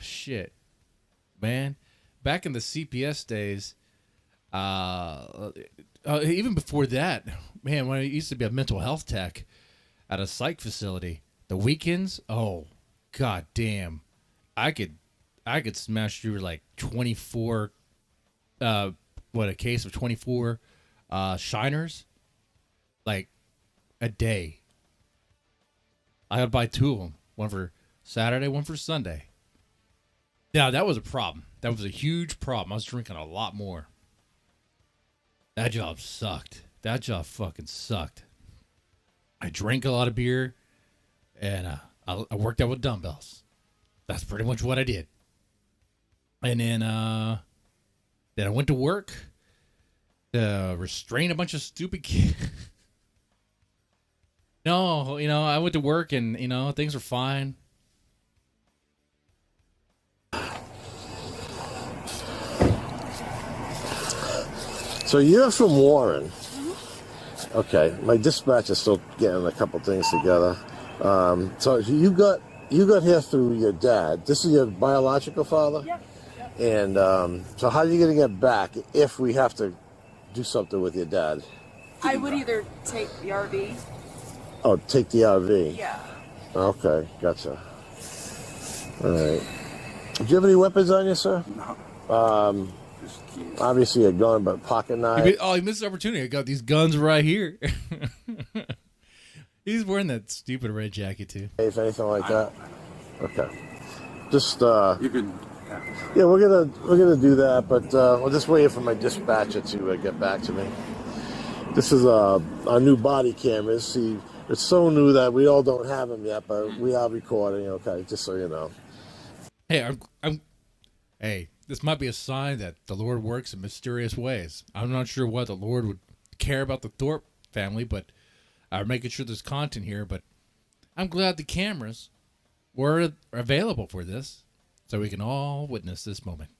Speaker 1: Shit. Man. Back in the CPS days, even before that, man, when I used to be a mental health tech at a psych facility, the weekends, oh, god damn. I could smash through like 24, a case of 24 shiners, like a day. I gotta buy 2 of them, one for Saturday, one for Sunday. Now that was a problem. That was a huge problem. I was drinking a lot more. That job sucked. That job fucking sucked. I drank a lot of beer, and I worked out with dumbbells. That's pretty much what I did. And then I went to work to restrain a bunch of stupid kids. No, I went to work and, things were fine.
Speaker 2: So you're from Warren. Okay, my dispatch is still getting a couple things together. So you got here through your dad. This is your biological father?
Speaker 3: Yep.
Speaker 2: And so how are you going to get back if we have to do something with your dad?
Speaker 3: I would either take the RV.
Speaker 2: Oh, take the RV?
Speaker 3: Yeah.
Speaker 2: Okay, gotcha. All right. Do you have any weapons on you, sir?
Speaker 23: No.
Speaker 2: Obviously a gun, but pocket knife.
Speaker 1: You missed the opportunity. I got these guns right here. He's wearing that stupid red jacket too.
Speaker 2: If anything like that. Okay. Just
Speaker 23: You can.
Speaker 2: yeah, we're gonna do that, but we'll just wait for my dispatcher to get back to me. This is our new body cameras. See, it's so new that we all don't have them yet, but we are recording. Okay, just so you know.
Speaker 1: Hey, hey, this might be a sign that the Lord works in mysterious ways. I'm not sure why the Lord would care about the Thorp family, but making sure there's content here. But I'm glad the cameras were available for this, so we can all witness this moment.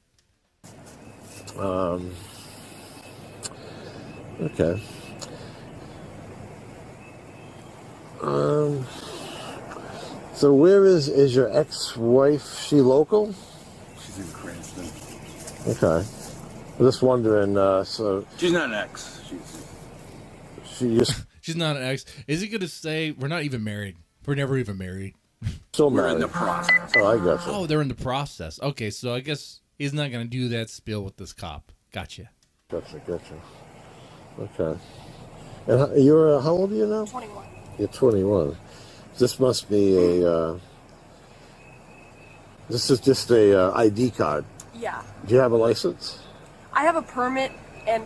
Speaker 2: Okay. So where is your ex-wife? She local?
Speaker 23: She's in Cranston.
Speaker 2: Okay. I'm just wondering. So
Speaker 23: She's not an ex.
Speaker 2: she just
Speaker 1: She's not an ex. Is he gonna say we're not even married? We're never even married.
Speaker 2: still
Speaker 23: We're
Speaker 2: married.
Speaker 23: in the process.
Speaker 2: Oh, I got you.
Speaker 1: Oh, they're in the process. Okay, so I guess he's not gonna do that spiel with this cop. Gotcha.
Speaker 2: Gotcha. Okay. And you're how old are you now?
Speaker 3: 21.
Speaker 2: You're 21. This must be a. This is just a ID card.
Speaker 3: Yeah.
Speaker 2: Do you have a license?
Speaker 3: I have a permit, and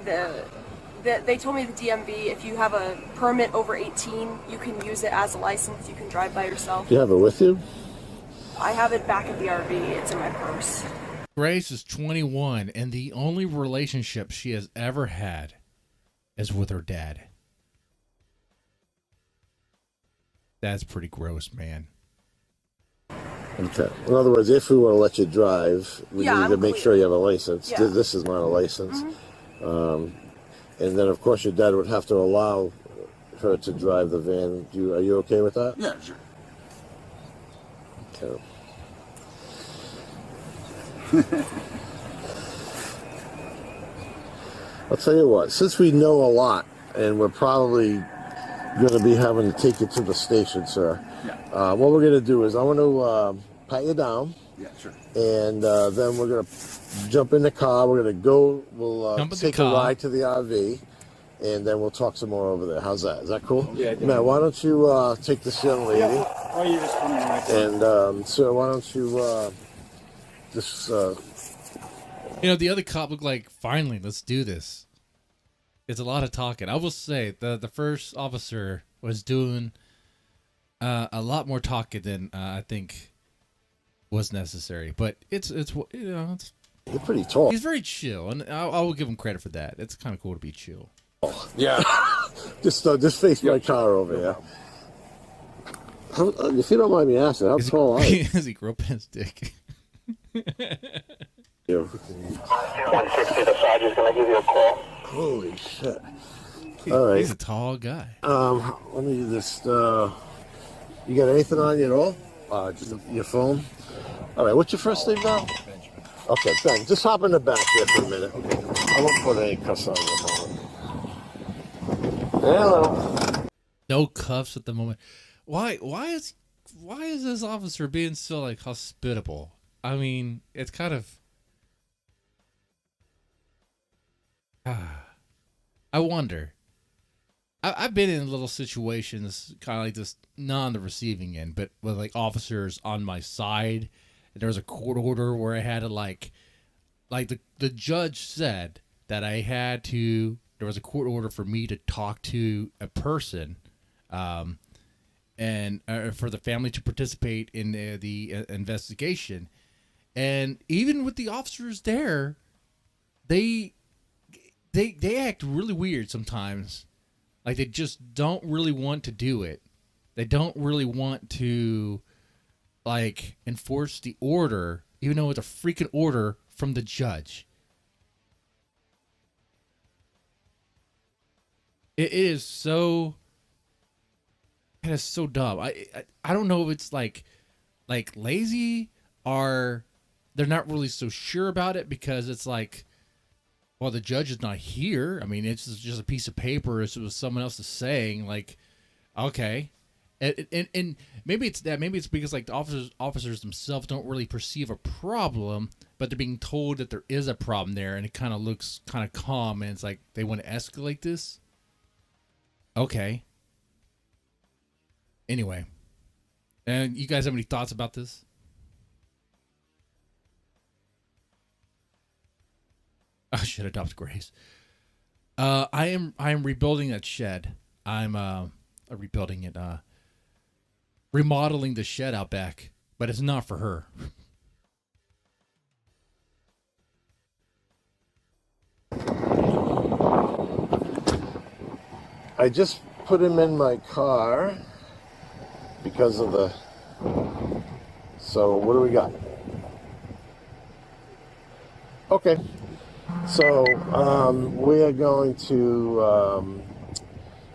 Speaker 3: they told me the DMV, if you have a permit over 18, you can use it as a license. You can drive by yourself.
Speaker 2: Do you have it with you?
Speaker 3: I have it back at the RV. It's in my purse.
Speaker 1: Grace is 21, and the only relationship she has ever had is with her dad. That's pretty gross, man.
Speaker 2: Okay. In other words, if we want to let you drive, we
Speaker 3: Yeah,
Speaker 2: need to
Speaker 3: I'm
Speaker 2: make
Speaker 3: clear.
Speaker 2: sure you have a license.
Speaker 3: Yeah.
Speaker 2: This is not a license.
Speaker 3: Mhm.
Speaker 2: And then, of course, your dad would have to allow her to drive the van. Are you okay with that?
Speaker 23: Yeah, sure.
Speaker 2: Okay. I'll tell you what, since we know a lot, and we're probably going to be having to take you to the station, sir, what we're going to do is I want to pat you down,
Speaker 23: Yeah, sure.
Speaker 2: and then we're going to jump in the car. We're going to go, we'll
Speaker 1: Jump in the
Speaker 2: take a
Speaker 1: car.
Speaker 2: ride to the RV, and then we'll talk some more over there. How's that? Is that cool?
Speaker 23: Yeah,
Speaker 2: Man, why don't you take this young lady,
Speaker 23: Oh, you're just coming right there.
Speaker 2: and sir, why don't you just...
Speaker 1: You know, the other cop looked like, finally, let's do this. It's a lot of talking. I will say the first officer was doing a lot more talking than I think was necessary. But it's you're
Speaker 2: pretty tall.
Speaker 1: He's very chill, and I will give him credit for that. It's kind of cool to be chill.
Speaker 2: Yeah. just face my car over here. If you don't mind me asking, how tall are you?
Speaker 1: Is he groping his dick?
Speaker 2: 160, the sergeant's gonna give you a call. Holy shit. All right.
Speaker 1: He's a tall guy.
Speaker 2: Let me just, you got anything on you at all? Just your phone? All right, what's your first name now? Benjamin. Okay, Ben, just hop in the back there for a minute. I won't put any cuffs on you at the moment. Hello.
Speaker 1: No cuffs at the moment. Why is this officer being so like hospitable? I mean, it's kind of I wonder. I've been in little situations kind of like this, not on the receiving end, but with like officers on my side. There was a court order where I had to like the judge said that I had to. There was a court order for me to talk to a person, and for the family to participate in the investigation. And even with the officers there, they act really weird sometimes. Like they just don't really want to do it. They don't really want to like enforce the order, even though it's a freaking order from the judge. It is so dumb. I don't know if it's like lazy or they're not really so sure about it because it's like, well, the judge is not here. I mean, it's just a piece of paper. It was someone else is saying, like, okay, and maybe it's that. Maybe it's because like the officers themselves don't really perceive a problem, but they're being told that there is a problem there, and it kind of looks kind of calm, and it's like they want to escalate this. Okay. Anyway, and you guys have any thoughts about this? I should adopt Grace. I am rebuilding that shed. I'm rebuilding it, remodeling the shed out back, but it's not for her.
Speaker 2: I just put him in my car because of the... So what do we got? Okay. So we are going to...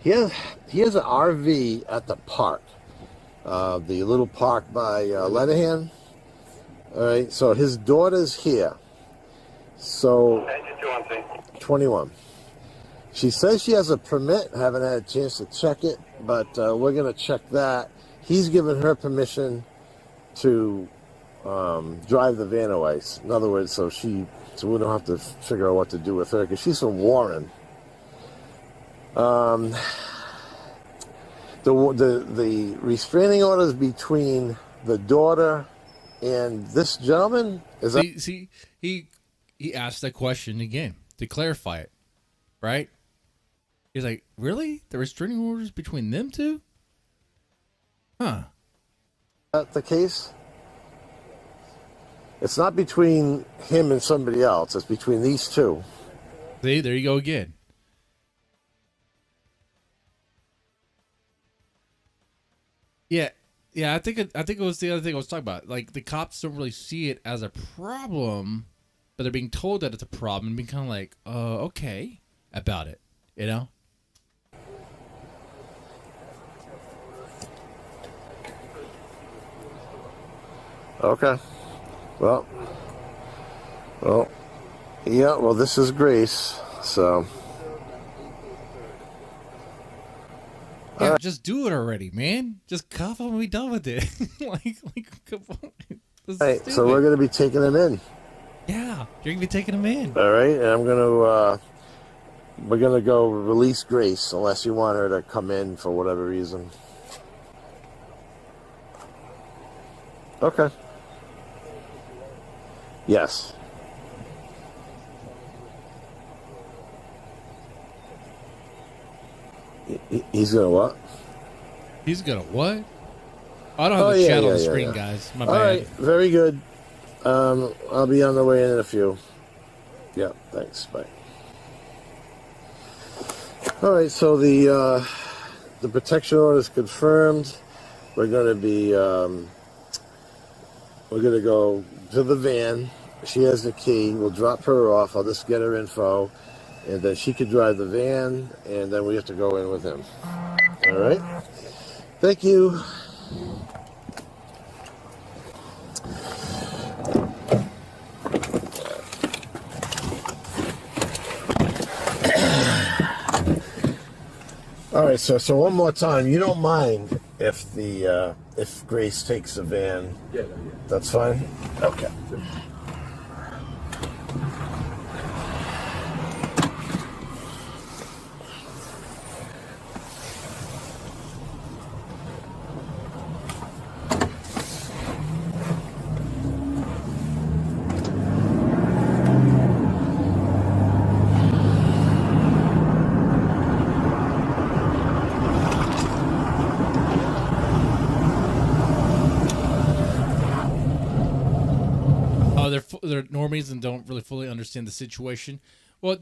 Speaker 2: he has an RV at the park. the little park by Lenihan. All right, so his daughter's here. So 21. She says she has a permit. Haven't had a chance to check it, but we're going to check that. He's given her permission to drive the van away. In other words, so we don't have to figure out what to do with her because she's from Warren. The restraining orders between the daughter and this gentleman is that?
Speaker 1: See, he asked that question again to clarify it, right? He's like, really? The restraining orders between them two? Huh?
Speaker 2: That the case? It's not between him and somebody else. It's between these two.
Speaker 1: See, there you go again. Yeah, I think it was the other thing I was talking about. Like, the cops don't really see it as a problem, but they're being told that it's a problem and being kind of like, okay, about it, you know?
Speaker 2: Okay. Well, yeah. Well, this is Grace, so.
Speaker 1: Yeah, just do it already, man. Just cuff him and be done with it. like, come on. This is
Speaker 2: All right,
Speaker 1: stupid.
Speaker 2: so we're gonna be taking him in.
Speaker 1: Yeah, you're gonna be taking him in.
Speaker 2: All right, and we're gonna go release Grace unless you want her to come in for whatever reason. Okay. Yes. He's gonna what?
Speaker 1: He's gonna what? I don't have the chat on the screen, guys. My bad.
Speaker 2: All right, very good. I'll be on the way in a few. Yeah, thanks. Bye. All right, so the protection order is confirmed. We're gonna be we're gonna go to the van. She has the key. We'll drop her off. I'll just get her info, and then she can drive the van, and then we have to go in with him. All right. Thank you. All right, so one more time. You don't mind if Grace takes the van? Yeah. That's fine. Okay.
Speaker 1: They're normies and don't really fully understand the situation. Well,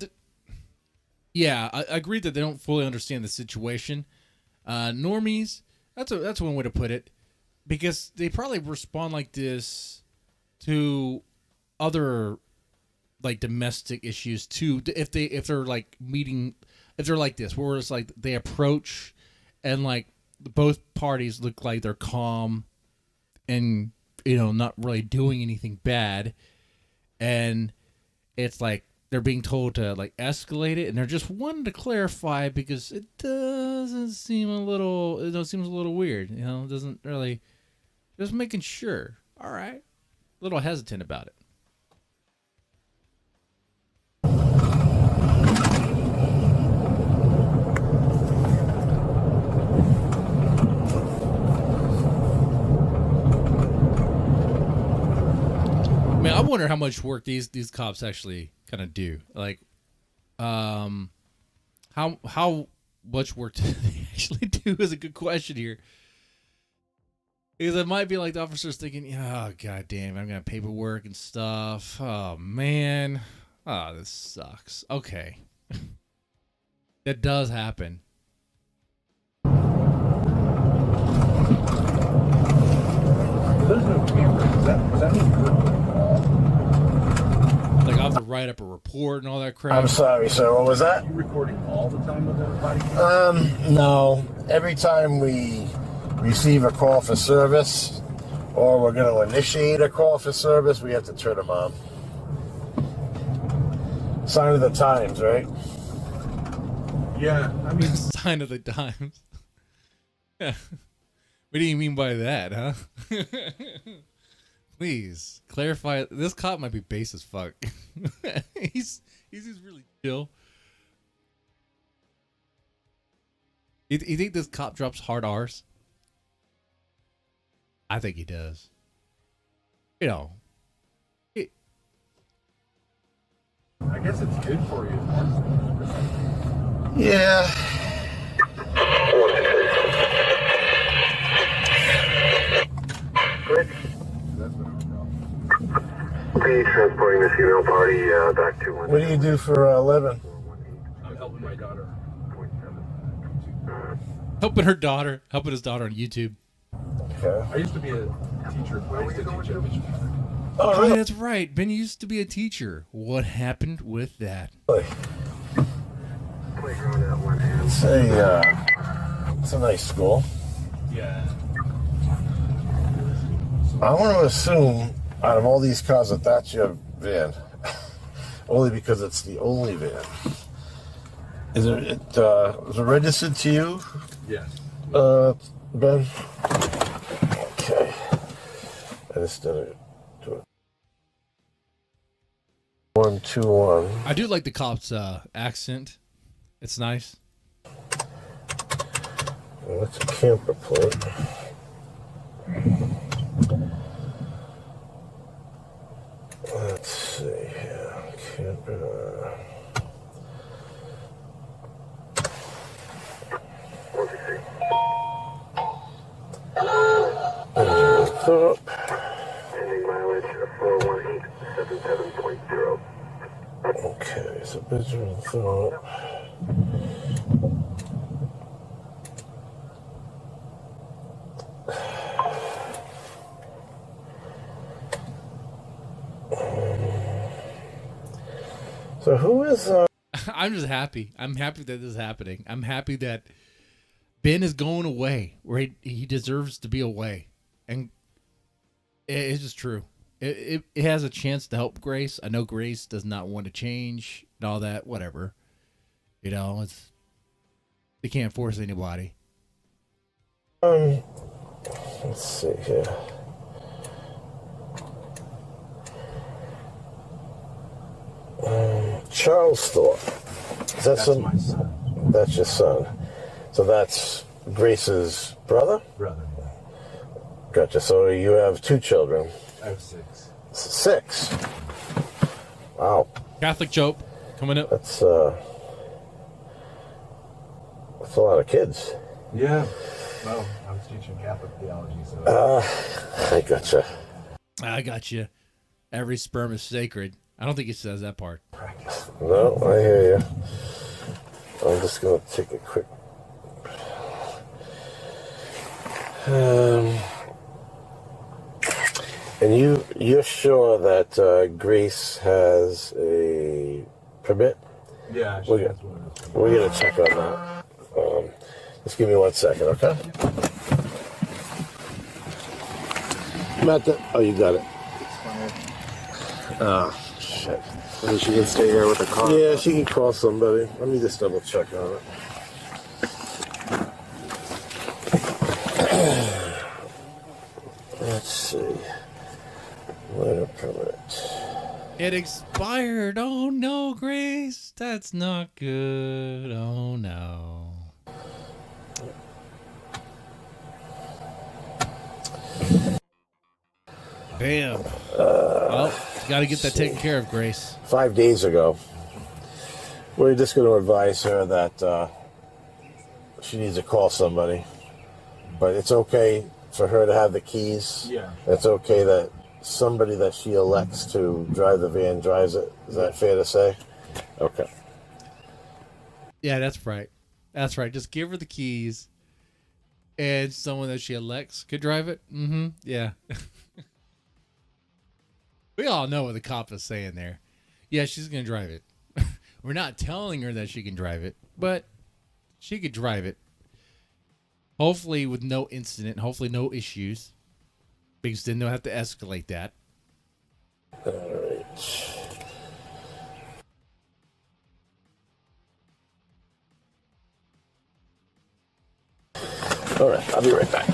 Speaker 1: yeah, I agree that they don't fully understand the situation. Normies, that's one way to put it, because they probably respond like this to other like domestic issues too. If they're like meeting, if they're like this, where it's like they approach and like both parties look like they're calm and not really doing anything bad. And it's like they're being told to like escalate it, and they're just wanting to clarify because it seems a little weird. It doesn't really, just making sure. All right, a little hesitant about it. I mean, I wonder how much work these cops actually kind of do. Like, how much work do they actually do is a good question here. Because it might be like the officer's thinking, oh, god damn, I'm got paperwork and stuff. Oh, man. Oh, this sucks. Okay. That does happen. Like, I have to write up a report and all that crap.
Speaker 2: I'm sorry, sir. What was that?
Speaker 23: Are you recording all the time with everybody?
Speaker 2: No. Every time we receive a call for service, or we're going to initiate a call for service, we have to turn them on. Sign of the times, right?
Speaker 1: Yeah, I mean, sign of the times. Yeah. What do you mean by that, huh? Please clarify. This cop might be base as fuck. he's really chill. You think this cop drops hard R's? I think he does. You know.
Speaker 4: I guess it's good for you.
Speaker 2: Yeah.
Speaker 5: Be transporting the female party back to one.
Speaker 2: What do you do for a living?
Speaker 4: I'm helping my daughter.
Speaker 1: Helping her daughter. Helping his daughter on YouTube.
Speaker 2: Okay.
Speaker 4: I used to be a teacher. I used to teach English.
Speaker 1: Oh, really? That's right. Ben used to be a teacher. What happened with that?
Speaker 2: It's a nice school.
Speaker 4: Yeah.
Speaker 2: I want to assume out of all these cars that that's your van. Only because it's the only van. Is it registered to you?
Speaker 4: Yes.
Speaker 2: Ben? Okay. I just didn't do it. 121.
Speaker 1: I do like the cop's accent. It's nice.
Speaker 2: Well, that's a camper plate. Let's see here. Camper. Thorp.
Speaker 5: Pending mileage of 41877.0.
Speaker 2: Okay, so Benjamin Thorp. So who is
Speaker 1: I'm just happy. I'm happy that this is happening. I'm happy that Ben is going away where he deserves to be away. And it's just true. It has a chance to help Grace. I know Grace does not want to change and all that, whatever. You know, they can't force anybody.
Speaker 2: Let's see here. Charles Thorp. Is that
Speaker 4: That's my son.
Speaker 2: That's your son. So that's Grace's brother?
Speaker 4: Brother.
Speaker 2: Gotcha. So you have two children.
Speaker 4: I have 6.
Speaker 2: 6. Wow.
Speaker 1: Catholic joke coming up.
Speaker 2: That's a lot of kids.
Speaker 4: Yeah. Well, I was teaching Catholic theology, so.
Speaker 2: I gotcha.
Speaker 1: I got you. Every sperm is sacred. I don't think it says that part.
Speaker 2: No, I hear you. I'm just going to take a quick... and you're sure that Grace has a permit?
Speaker 4: Yeah, she
Speaker 2: we're
Speaker 4: has one.
Speaker 2: We're going to check on that. Just give me 1 second, okay? Matt, oh, you got it. Oh, shit.
Speaker 14: Maybe she can stay here with the car.
Speaker 2: Yeah, she can call somebody. Let me just double check on it. Let's see. Letter permit.
Speaker 1: It expired. Oh no, Grace. That's not good. Oh no. Damn. Well, you got to get that taken care of, Grace.
Speaker 2: 5 days ago. We're just going to advise her that she needs to call somebody. But it's okay for her to have the keys.
Speaker 4: Yeah.
Speaker 2: It's okay that somebody that she elects to drive the van drives it. Is that fair to say? Okay.
Speaker 1: Yeah, that's right. That's right. Just give her the keys, and someone that she elects could drive it. Mm-hmm. Yeah. We all know what the cop is saying there. Yeah, she's going to drive it. We're not telling her that she can drive it, but she could drive it. Hopefully with no incident. Hopefully no issues. Because then they'll have to escalate that.
Speaker 2: All right. All right, I'll be right back.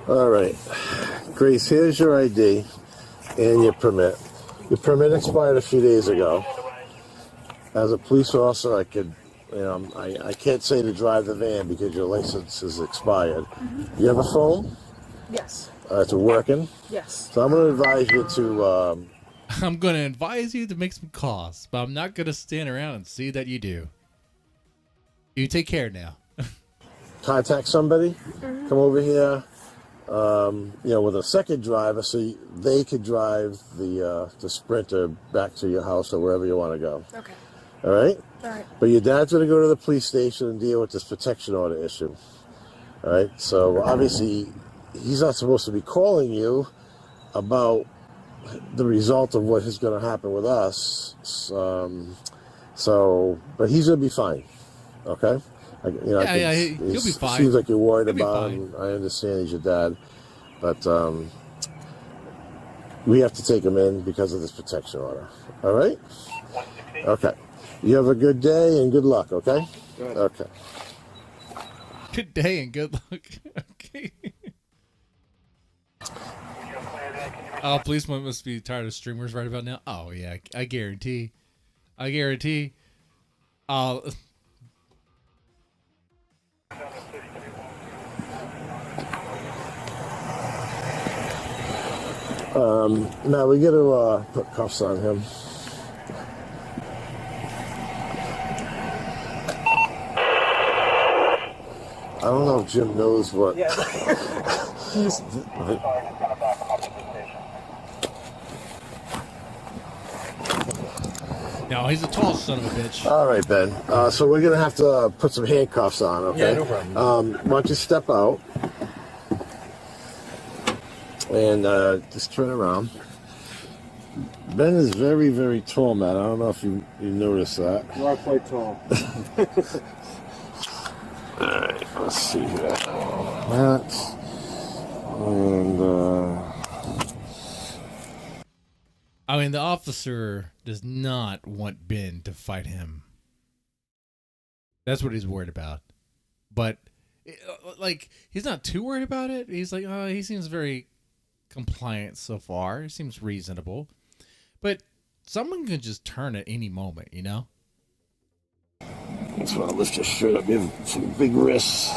Speaker 2: All right, Grace, here's your ID and your permit. Your permit expired a few days ago. As a police officer, I could, I can't say to drive the van because your license is expired. You have a phone?
Speaker 3: Yes.
Speaker 2: It's working?
Speaker 3: Yes.
Speaker 2: So I'm going to advise you to...
Speaker 1: I'm going to advise you to make some calls, but I'm not going to stand around and see that you do. You take care now.
Speaker 2: contact somebody, come over here, with a second driver so they could drive the Sprinter back to your house or wherever you want to go.
Speaker 3: Okay.
Speaker 2: All right?
Speaker 3: All right.
Speaker 2: But your dad's going to go to the police station and deal with this protection order issue. All right? So obviously, he's not supposed to be calling you about the result of what is going to happen with us. But he's going to be fine. Okay?
Speaker 1: He'll be fine.
Speaker 2: Seems like you're worried about him. I understand he's your dad. But we have to take him in because of this protection order. All right? Okay. You have a good day and good luck, okay?
Speaker 1: Good.
Speaker 2: Okay.
Speaker 1: Good day and good luck. Okay. Oh, policemen must be tired of streamers right about now. Oh, yeah. I guarantee.
Speaker 2: Now we got to put cuffs on him. I don't know if Jim knows what. Yeah.
Speaker 1: No, he's a tall son of a bitch.
Speaker 2: All right, Ben. So we're going to have to put some handcuffs on, okay?
Speaker 1: Yeah, no problem.
Speaker 2: Why don't you step out and just turn around. Ben is very, very tall, man. I don't know if you noticed that.
Speaker 14: You are quite tall.
Speaker 2: All right, let's see here. That. And,
Speaker 1: I mean, the officer does not want Ben to fight him. That's what he's worried about. But, he's not too worried about it. He's like, he seems very compliant so far. He seems reasonable. But someone can just turn at any moment, you know?
Speaker 2: Just want to lift your shirt up. You have some big wrists.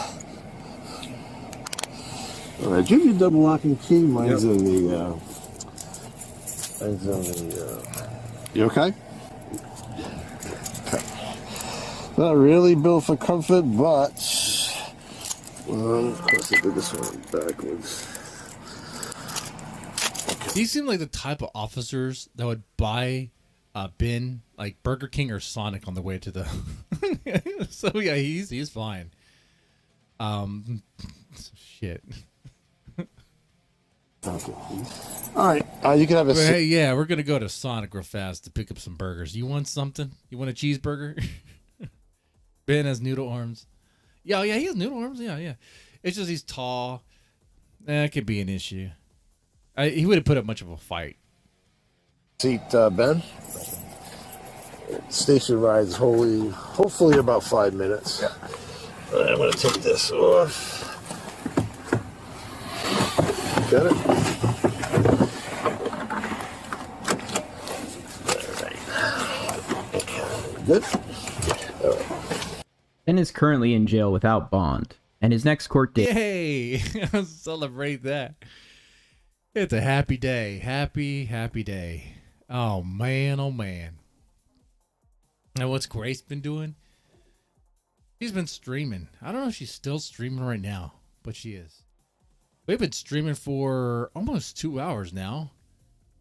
Speaker 2: All right, do you have your double locking key? Mine's in the... You okay? Not really built for comfort, but let's do this one backwards.
Speaker 1: These seem like the type of officers that would buy Ben like Burger King or Sonic on the way to the. So yeah, he's fine. Shit.
Speaker 2: Okay. All right, you can have a.
Speaker 1: Hey, yeah, we're gonna go to Sonic real fast to pick up some burgers. You want something? You want a cheeseburger? Ben has noodle arms. Yeah, he has noodle arms. Yeah. It's just he's tall. That could be an issue. He would have put up much of a fight.
Speaker 2: Seat, Ben. Station ride's hopefully about 5 minutes. Yeah. All right, I'm gonna take this off. Got it? Good? All right.
Speaker 6: Ben is currently in jail without bond, and his next court date...
Speaker 1: Yay! Celebrate that. It's a happy day. Happy day. Oh, man. Now, what's Grace been doing? She's been streaming. I don't know if she's still streaming right now, but she is. We've been streaming for almost 2 hours now.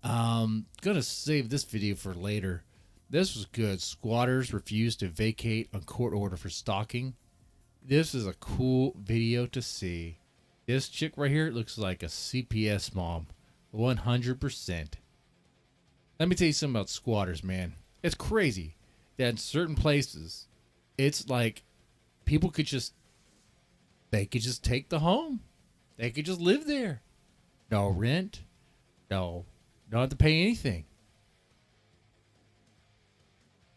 Speaker 1: Gonna save this video for later. This was good. Squatters refuse to vacate on court order for stalking. This is a cool video to see. This chick right here looks like a CPS mom. 100%. Let me tell you something about squatters, man. It's crazy that in certain places, it's like people could just take the home. They could just live there. No rent. No, don't have to pay anything.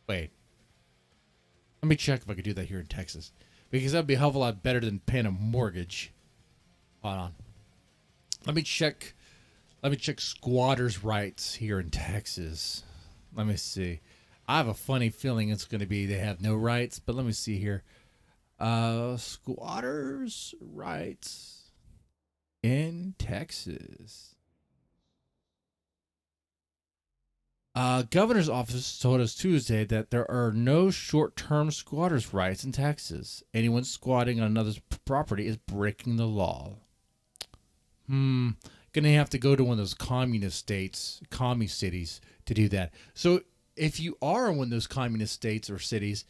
Speaker 1: Wait. Let me check if I could do that here in Texas. Because that'd be a hell of a lot better than paying a mortgage. Hold on. Let me check squatters' rights here in Texas. Let me see. I have a funny feeling it's going to be they have no rights, but let me see here. Squatters' rights in Texas. Governor's office told us Tuesday that there are no short-term squatters' rights in Texas. Anyone squatting on another's property is breaking the law. Gonna have to go to one of those communist states, commie cities, to do that. So if you are in one of those communist states or cities,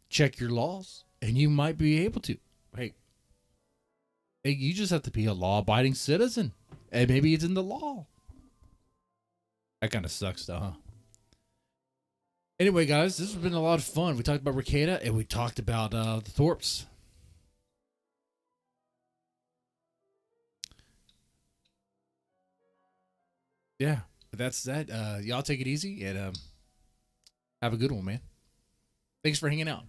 Speaker 1: check your laws, and you might be able to. Hey, you just have to be a law-abiding citizen, and maybe it's in the law. That kind of sucks, though, huh? Anyway, guys, this has been a lot of fun. We talked about Rekieta, and we talked about the Thorps. Yeah, but that's that. Y'all take it easy, and have a good one, man. Thanks for hanging out.